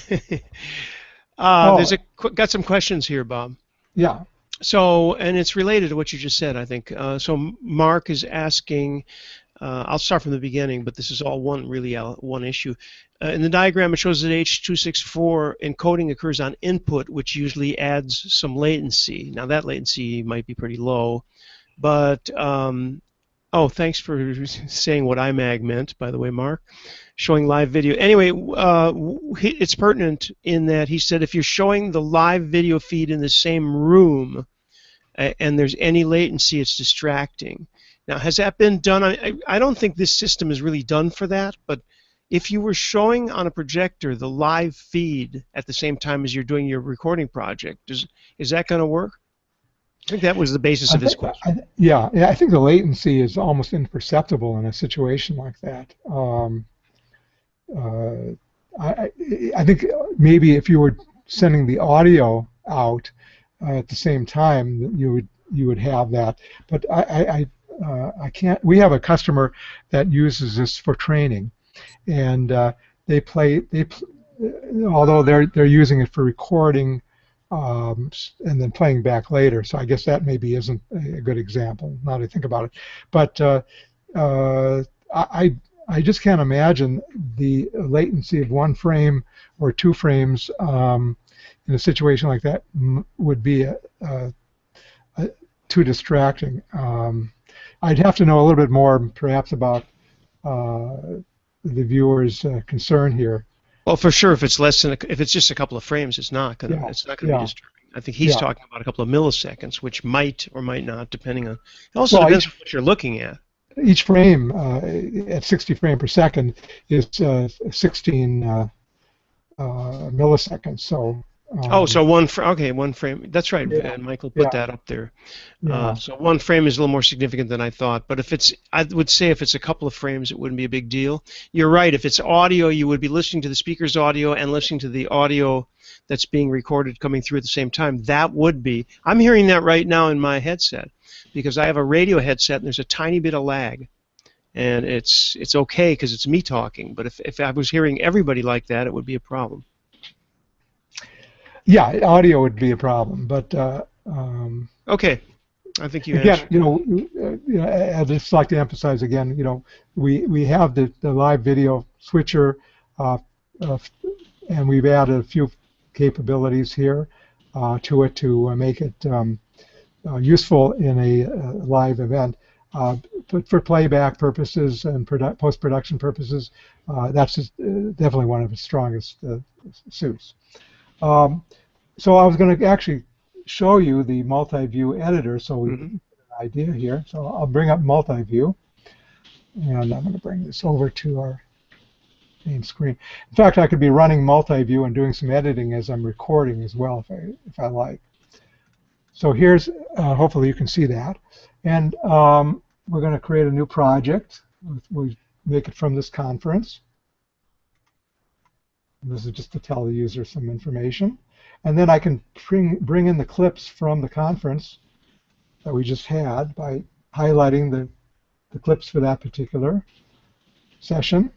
Got some questions here, Bob. Yeah. So, and it's related to what you just said, I think. So Mark is asking. I'll start from the beginning, but this is all one issue. In the diagram, it shows that H.264 encoding occurs on input, which usually adds some latency. Now, that latency might be pretty low, but oh, thanks for saying what IMAG meant, by the way, Mark. Showing live video. Anyway, it's pertinent in that he said if you're showing the live video feed in the same room and there's any latency, it's distracting. Now, has that been done? I don't think this system is really done for that, but if you were showing on a projector the live feed at the same time as you're doing your recording project, is that going to work? I think that was the basis of his question. Yeah, I think the latency is almost imperceptible in a situation like that. I think maybe if you were sending the audio out at the same time, you would have that. But I can't. We have a customer that uses this for training, and although they're using it for recording and then playing back later. So I guess that maybe isn't a good example now that I think about it. But I just can't imagine the latency of 1 frame or 2 frames in a situation like that would be too distracting. I'd have to know a little bit more, perhaps, about the viewer's concern here. Well, for sure, if it's less than if it's just a couple of frames, it's not gonna be disturbing. I think he's Yeah. talking about a couple of milliseconds, which might or might not, depending on. It also Well, depends on what you're looking at. Each frame at 60 frames per second is 16 milliseconds. So. Oh, so one frame. That's right. Yeah. And Michael put Yeah. that up there. Yeah. So one frame is a little more significant than I thought. But I would say if it's a couple of frames, it wouldn't be a big deal. You're right. If it's audio, you would be listening to the speaker's audio and listening to the audio that's being recorded coming through at the same time. That would be. I'm hearing that right now in my headset because I have a radio headset and there's a tiny bit of lag. And it's okay because it's me talking. But if I was hearing everybody like that, it would be a problem. Yeah, audio would be a problem, but okay, I think you again, answered. I'd just like to emphasize again, we have the live video switcher, and we've added a few capabilities here to it to make it useful in a live event. But for playback purposes and post-production purposes, that's definitely one of its strongest suits. So I was going to actually show you the multi-view editor so we can get an idea here. So I'll bring up multi-view, and I'm going to bring this over to our main screen. In fact, I could be running multi-view and doing some editing as I'm recording as well if I like. So here's, hopefully you can see that. And we're going to create a new project. We'll make it from this conference. And this is just to tell the user some information. And then I can bring in the clips from the conference that we just had by highlighting the clips for that particular session.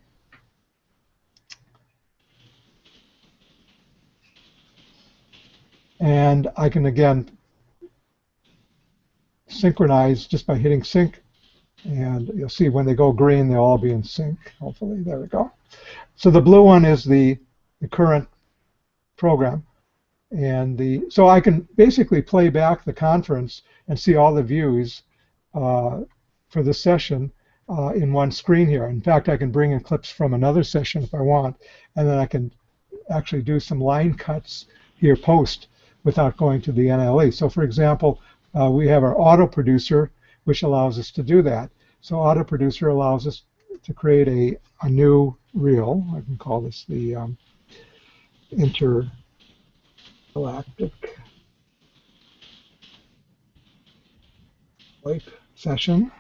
And I can, again, synchronize just by hitting sync. And you'll see when they go green, they'll all be in sync, hopefully. There we go. So the blue one is the current program. And so I can basically play back the conference and see all the views for the session in one screen here. In fact, I can bring in clips from another session if I want, and then I can actually do some line cuts here post without going to the NLE. So for example, we have our auto producer, which allows us to do that. So auto producer allows us to create a new reel. I can call this the intergalactic wipe session.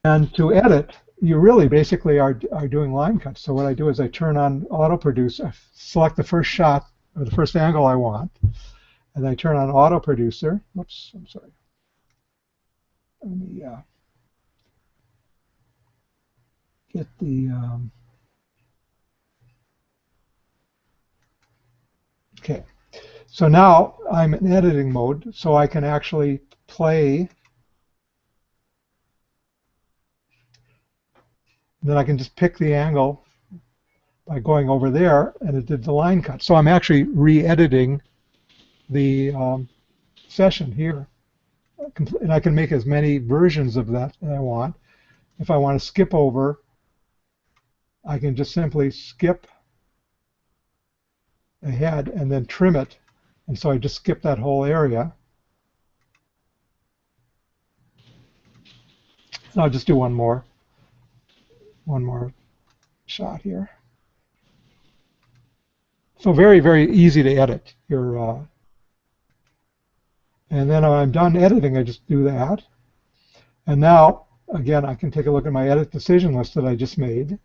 And to edit, you really basically are doing line cuts. So what I do is I turn on auto produce, I select the first shot or the first angle I want, and I turn on auto producer. Oops, I'm sorry. Let me get the okay. So now I'm in editing mode, so I can actually play. Then I can just pick the angle by going over there, and it did the line cut. So I'm actually re-editing the session here. And I can make as many versions of that as I want. If I want to skip over, I can just simply skip ahead and then trim it. And so I just skip that whole area. And I'll just do one more shot here. So very, very easy to edit your and then when I'm done editing, I just do that. And now, again, I can take a look at my edit decision list that I just made.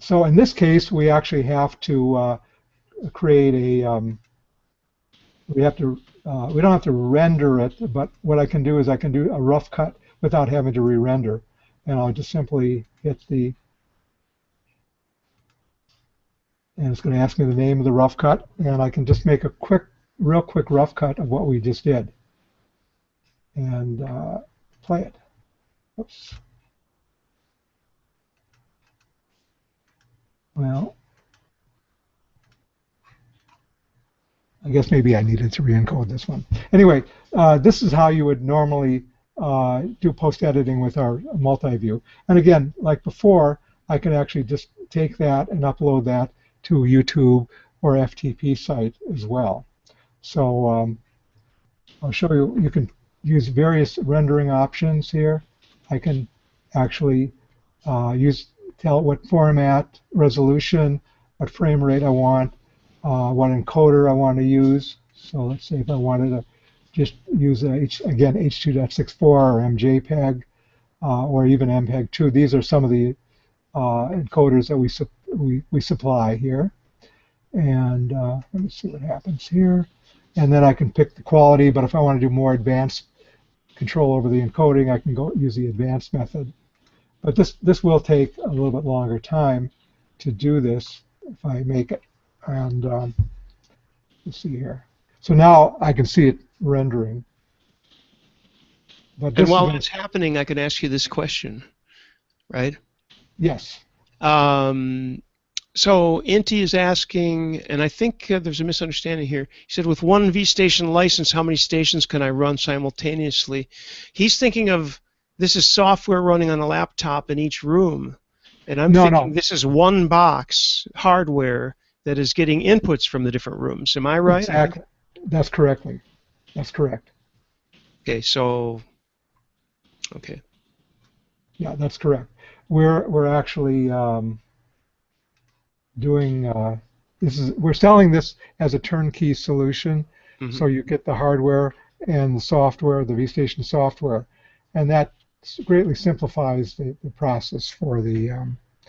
So in this case, we actually have to create a, we don't have to render it, but what I can do is I can do a rough cut without having to re-render. And I'll just simply hit the, and it's going to ask me the name of the rough cut, and I can just make a real quick rough cut of what we just did, and play it. Oops. Well, I guess maybe I needed to re-encode this one. Anyway, this is how you would normally do post-editing with our multi-view. And again, like before, I can actually just take that and upload that to YouTube or FTP site as well. So I'll show you. You can use various rendering options here. I can actually tell what format, resolution, what frame rate I want, what encoder I want to use. So let's say if I wanted to just use again H.2.64 or MJPEG or even MPEG-2. These are some of the encoders that we supply here. And let me see what happens here. And then I can pick the quality, but if I want to do more advanced control over the encoding, I can go use the advanced method. But this will take a little bit longer time to do this if I make it. And let's see here. So now I can see it rendering. But and while that's happening, I can ask you this question, right? Yes. So Inti is asking, and I think there's a misunderstanding here. He said, with one vStation license, how many stations can I run simultaneously? He's thinking of this is software running on a laptop in each room. And I'm thinking this is one box hardware that is getting inputs from the different rooms. Am I right? Exactly. That's correctly. That's correct. Okay, so, okay. Yeah, that's correct. We're actually doing we're selling this as a turnkey solution. Mm-hmm. So you get the hardware and the software, the vStation software, and that greatly simplifies the process for the.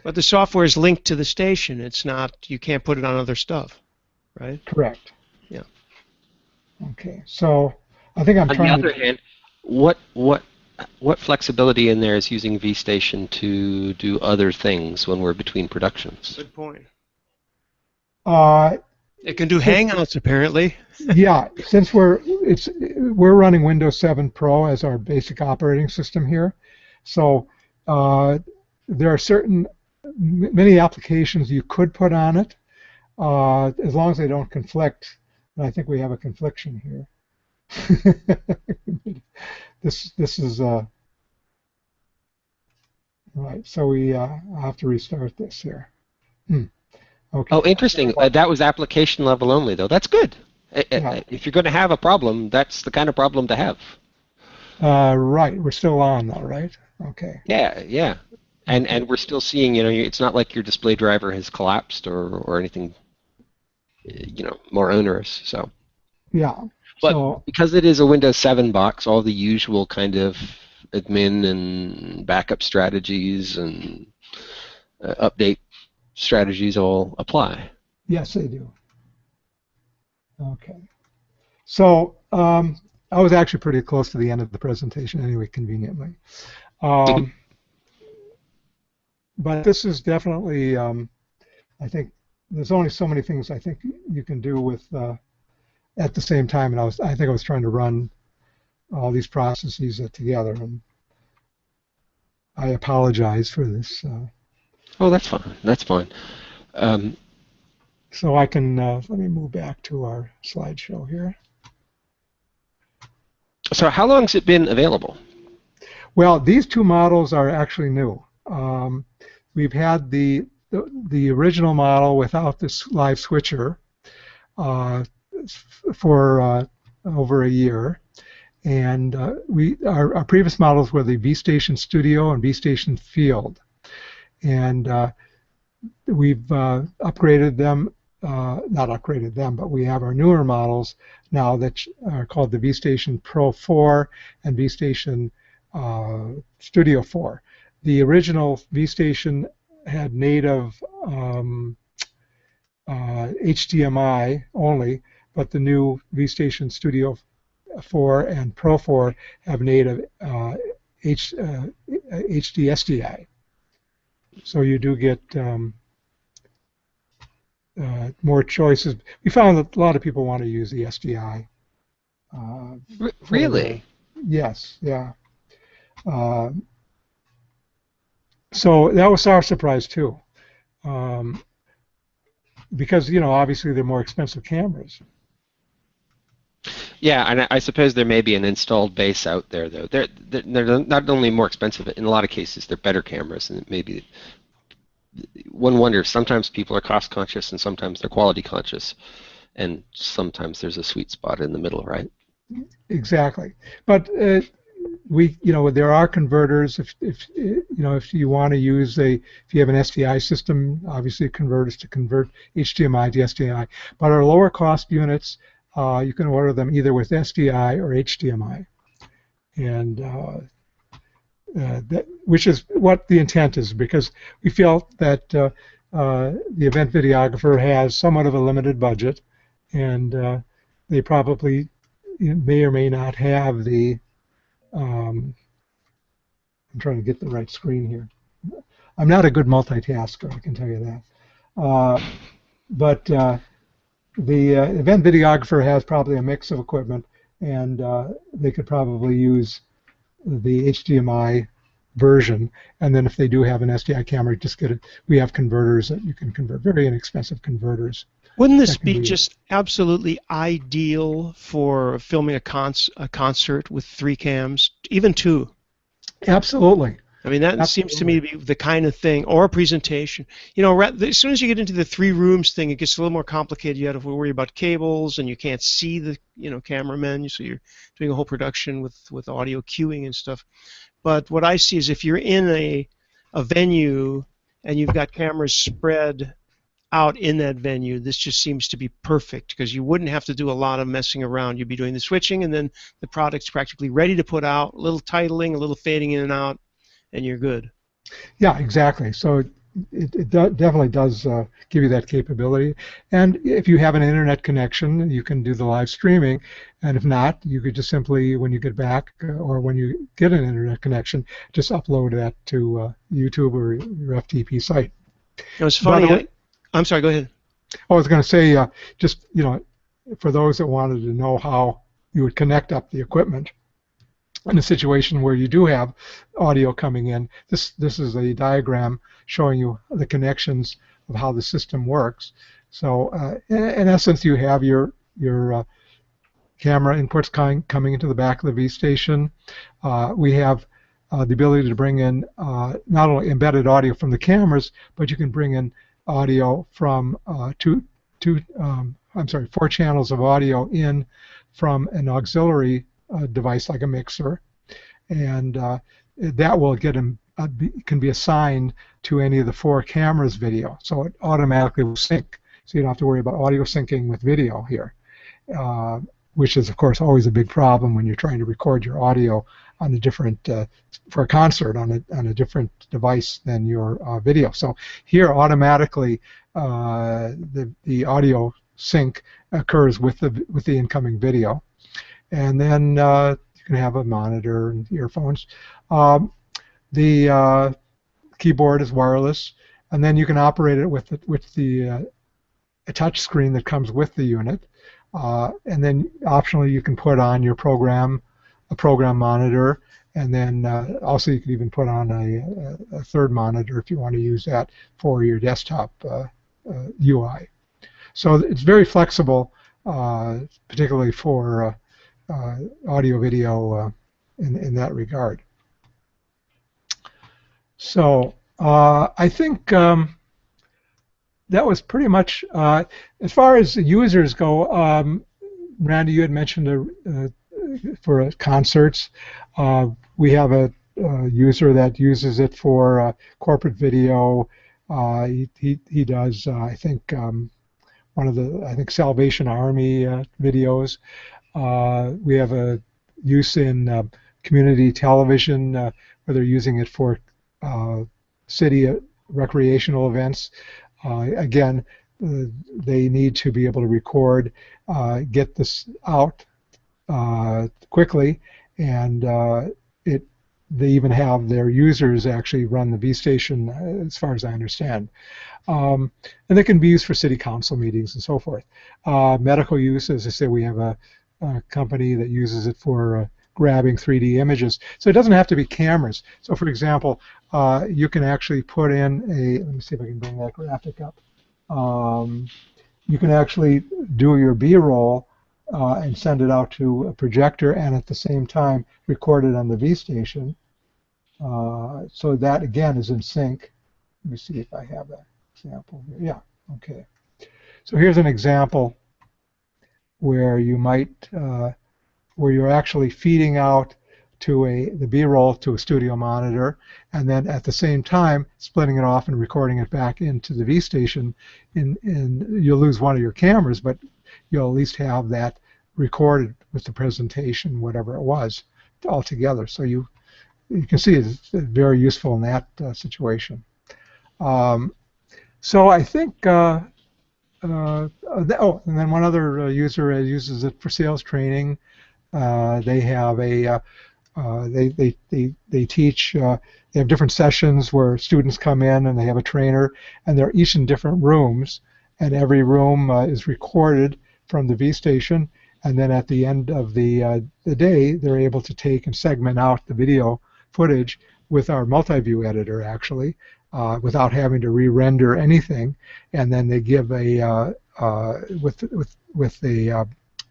But the software is linked to the station. It's not. You can't put it on other stuff, right? Correct. Yeah. Okay. So I think I'm trying. On the other hand, what flexibility in there is using vStation to do other things when we're between productions? Good point. It can do Hangouts apparently. Yeah, since we're running Windows 7 Pro as our basic operating system here, so there are many applications you could put on it, as long as they don't conflict. And I think we have a confliction here. This is right. So we have to restart this here. Okay. Oh, interesting. That was application level only, though. That's good. Yeah. If you're going to have a problem, that's the kind of problem to have. Right. We're still on, though, right? Okay. Yeah, yeah. And we're still seeing, it's not like your display driver has collapsed or anything, more onerous. So. Yeah. But because it is a Windows 7 box, all the usual kind of admin and backup strategies and update strategies all apply. Yes, they do. Okay. So I was actually pretty close to the end of the presentation anyway, conveniently. But this is definitely, I think, there's only so many things I think you can do with at the same time, and I think I was trying to run all these processes together, and I apologize for this. Oh, that's fine. That's fine. So I can let me move back to our slideshow here. So how long has it been available? Well, these two models are actually new. We've had the original model without this live switcher for over a year, and our previous models were the vStation Studio and vStation Field, and we've upgraded them. Not upgraded them, but we have our newer models now that are called the vStation Pro 4 and vStation Studio 4. The original vStation had native HDMI only, but the new vStation Studio 4 and Pro 4 have native HD SDI. So you do get more choices. We found that a lot of people want to use the SDI. Really? Yes, yeah. So that was our surprise too, because obviously they're more expensive cameras. Yeah, and I suppose there may be an installed base out there, though. They're not only more expensive, but in a lot of cases they're better cameras, and maybe one wonders. Sometimes people are cost conscious, and sometimes they're quality conscious, and sometimes there's a sweet spot in the middle, right? Exactly, but there are converters. If you want to use if you have an SDI system, obviously converters to convert HDMI to SDI. But our lower cost units, you can order them either with SDI or HDMI, and which is what the intent is, because we feel that the event videographer has somewhat of a limited budget, and they probably may or may not have the I'm trying to get the right screen here. I'm not a good multitasker, I can tell you that. But the event videographer has probably a mix of equipment, and they could probably use the HDMI version. And then if they do have an SDI camera, just get it. We have converters that you can convert, very inexpensive converters. Wouldn't this be just absolutely ideal for filming a concert with 3 cams, even 2? Absolutely. I mean, that seems to me to be the kind of thing, or a presentation. As soon as you get into the 3 rooms thing, it gets a little more complicated. You have to worry about cables, and you can't see the cameramen, so you're doing a whole production with audio cueing and stuff. But what I see is if you're in a venue and you've got cameras spread out in that venue, this just seems to be perfect, because you wouldn't have to do a lot of messing around. You'd be doing the switching, and then the product's practically ready to put out, a little titling, a little fading in and out, and you're good. Yeah, exactly. So it definitely does give you that capability. And if you have an internet connection, you can do the live streaming. And if not, you could just simply, when you get back or when you get an internet connection, just upload that to YouTube or your FTP site. It's funny. I'm sorry, go ahead. I was going to say, just, for those that wanted to know how you would connect up the equipment in a situation where you do have audio coming in, this is a diagram showing you the connections of how the system works. So in essence, you have your camera inputs coming into the back of the V station. We have the ability to bring in not only embedded audio from the cameras, but you can bring in audio from 4 channels of audio in from an auxiliary device like a mixer, and that will can be assigned to any of the 4 cameras' video, so it automatically will sync. So you don't have to worry about audio syncing with video here, which is of course always a big problem when you're trying to record your audio on a different for a concert on a different device than your video. So here automatically the audio sync occurs with the incoming video, and then you can have a monitor and earphones. The keyboard is wireless, and then you can operate it with the a touch screen that comes with the unit, and then optionally you can put on your program, a program monitor, and then also you can even put on a third monitor if you want to use that for your desktop UI. So it's very flexible, particularly for audio video in that regard. So I think that was pretty much, as far as users go, Randy, you had mentioned for concerts, we have a user that uses it for corporate video. He does, I think, one of the, Salvation Army videos. We have a use in community television where they're using it for city recreational events. Again, they need to be able to record, get this out quickly, and they even have their users actually run the V station, as far as I understand. And they can be used for city council meetings and so forth. Medical use, as I say, we have a company that uses it for grabbing 3D images. So it doesn't have to be cameras. So for example, you can actually put in let me see if I can bring that graphic up. You can actually do your B-roll and send it out to a projector, and at the same time record it on the V station. So that again is in sync. Let me see if I have that example here. Yeah, okay. So here's an example where you might, where you're actually feeding out to the B-roll to a studio monitor, and then at the same time splitting it off and recording it back into the V station. You'll lose one of your cameras, but you'll at least have that recorded with the presentation, whatever it was, all together. So you can see it's very useful in that situation. So I think, oh, and then one other user uses it for sales training. They have a they teach. They have different sessions where students come in and they have a trainer, and they're each in different rooms, and every room is recorded from the V station, and then at the end of the day, they're able to take and segment out the video footage with our multi-view editor, actually, without having to re-render anything, and then they give a with the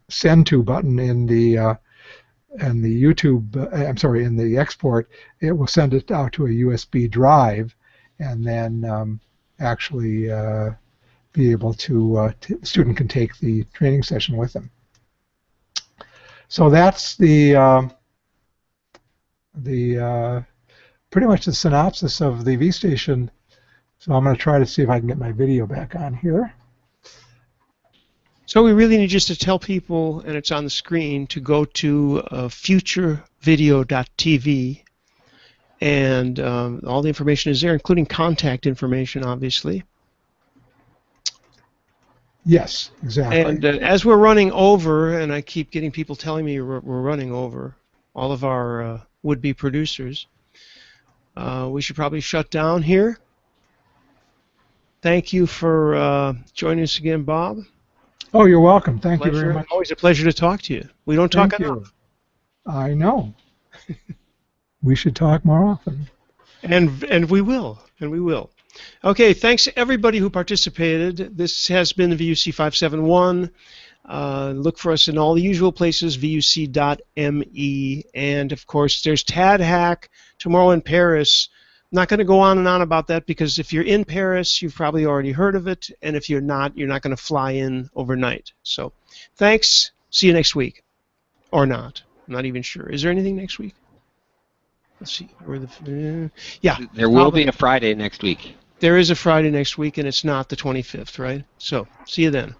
send to button in the YouTube, I'm sorry, in the export, it will send it out to a USB drive, and then actually be able to, the student can take the training session with them. So that's the pretty much the synopsis of the V station. So I'm going to try to see if I can get my video back on here. So we really need just to tell people, and it's on the screen, to go to FutureVideo.tv, and all the information is there, including contact information, obviously. Yes, exactly. And as we're running over, and I keep getting people telling me we're running over, all of our would-be producers, we should probably shut down here. Thank you for joining us again, Bob. Oh, you're welcome. Thank you very much. Always a pleasure to talk to you. We don't talk enough. I know. We should talk more often. And we will. And we will. Okay, thanks to everybody who participated. This has been the VUC 571. Look for us in all the usual places, vuc.me. And, of course, there's Tad Hack tomorrow in Paris. I'm not going to go on and on about that because if you're in Paris, you've probably already heard of it. And if you're not going to fly in overnight. So thanks. See you next week. Or not. I'm not even sure. Is there anything next week? Let's see. Yeah. There will be a Friday next week. There is a Friday next week, and it's not the 25th, right? So see you then.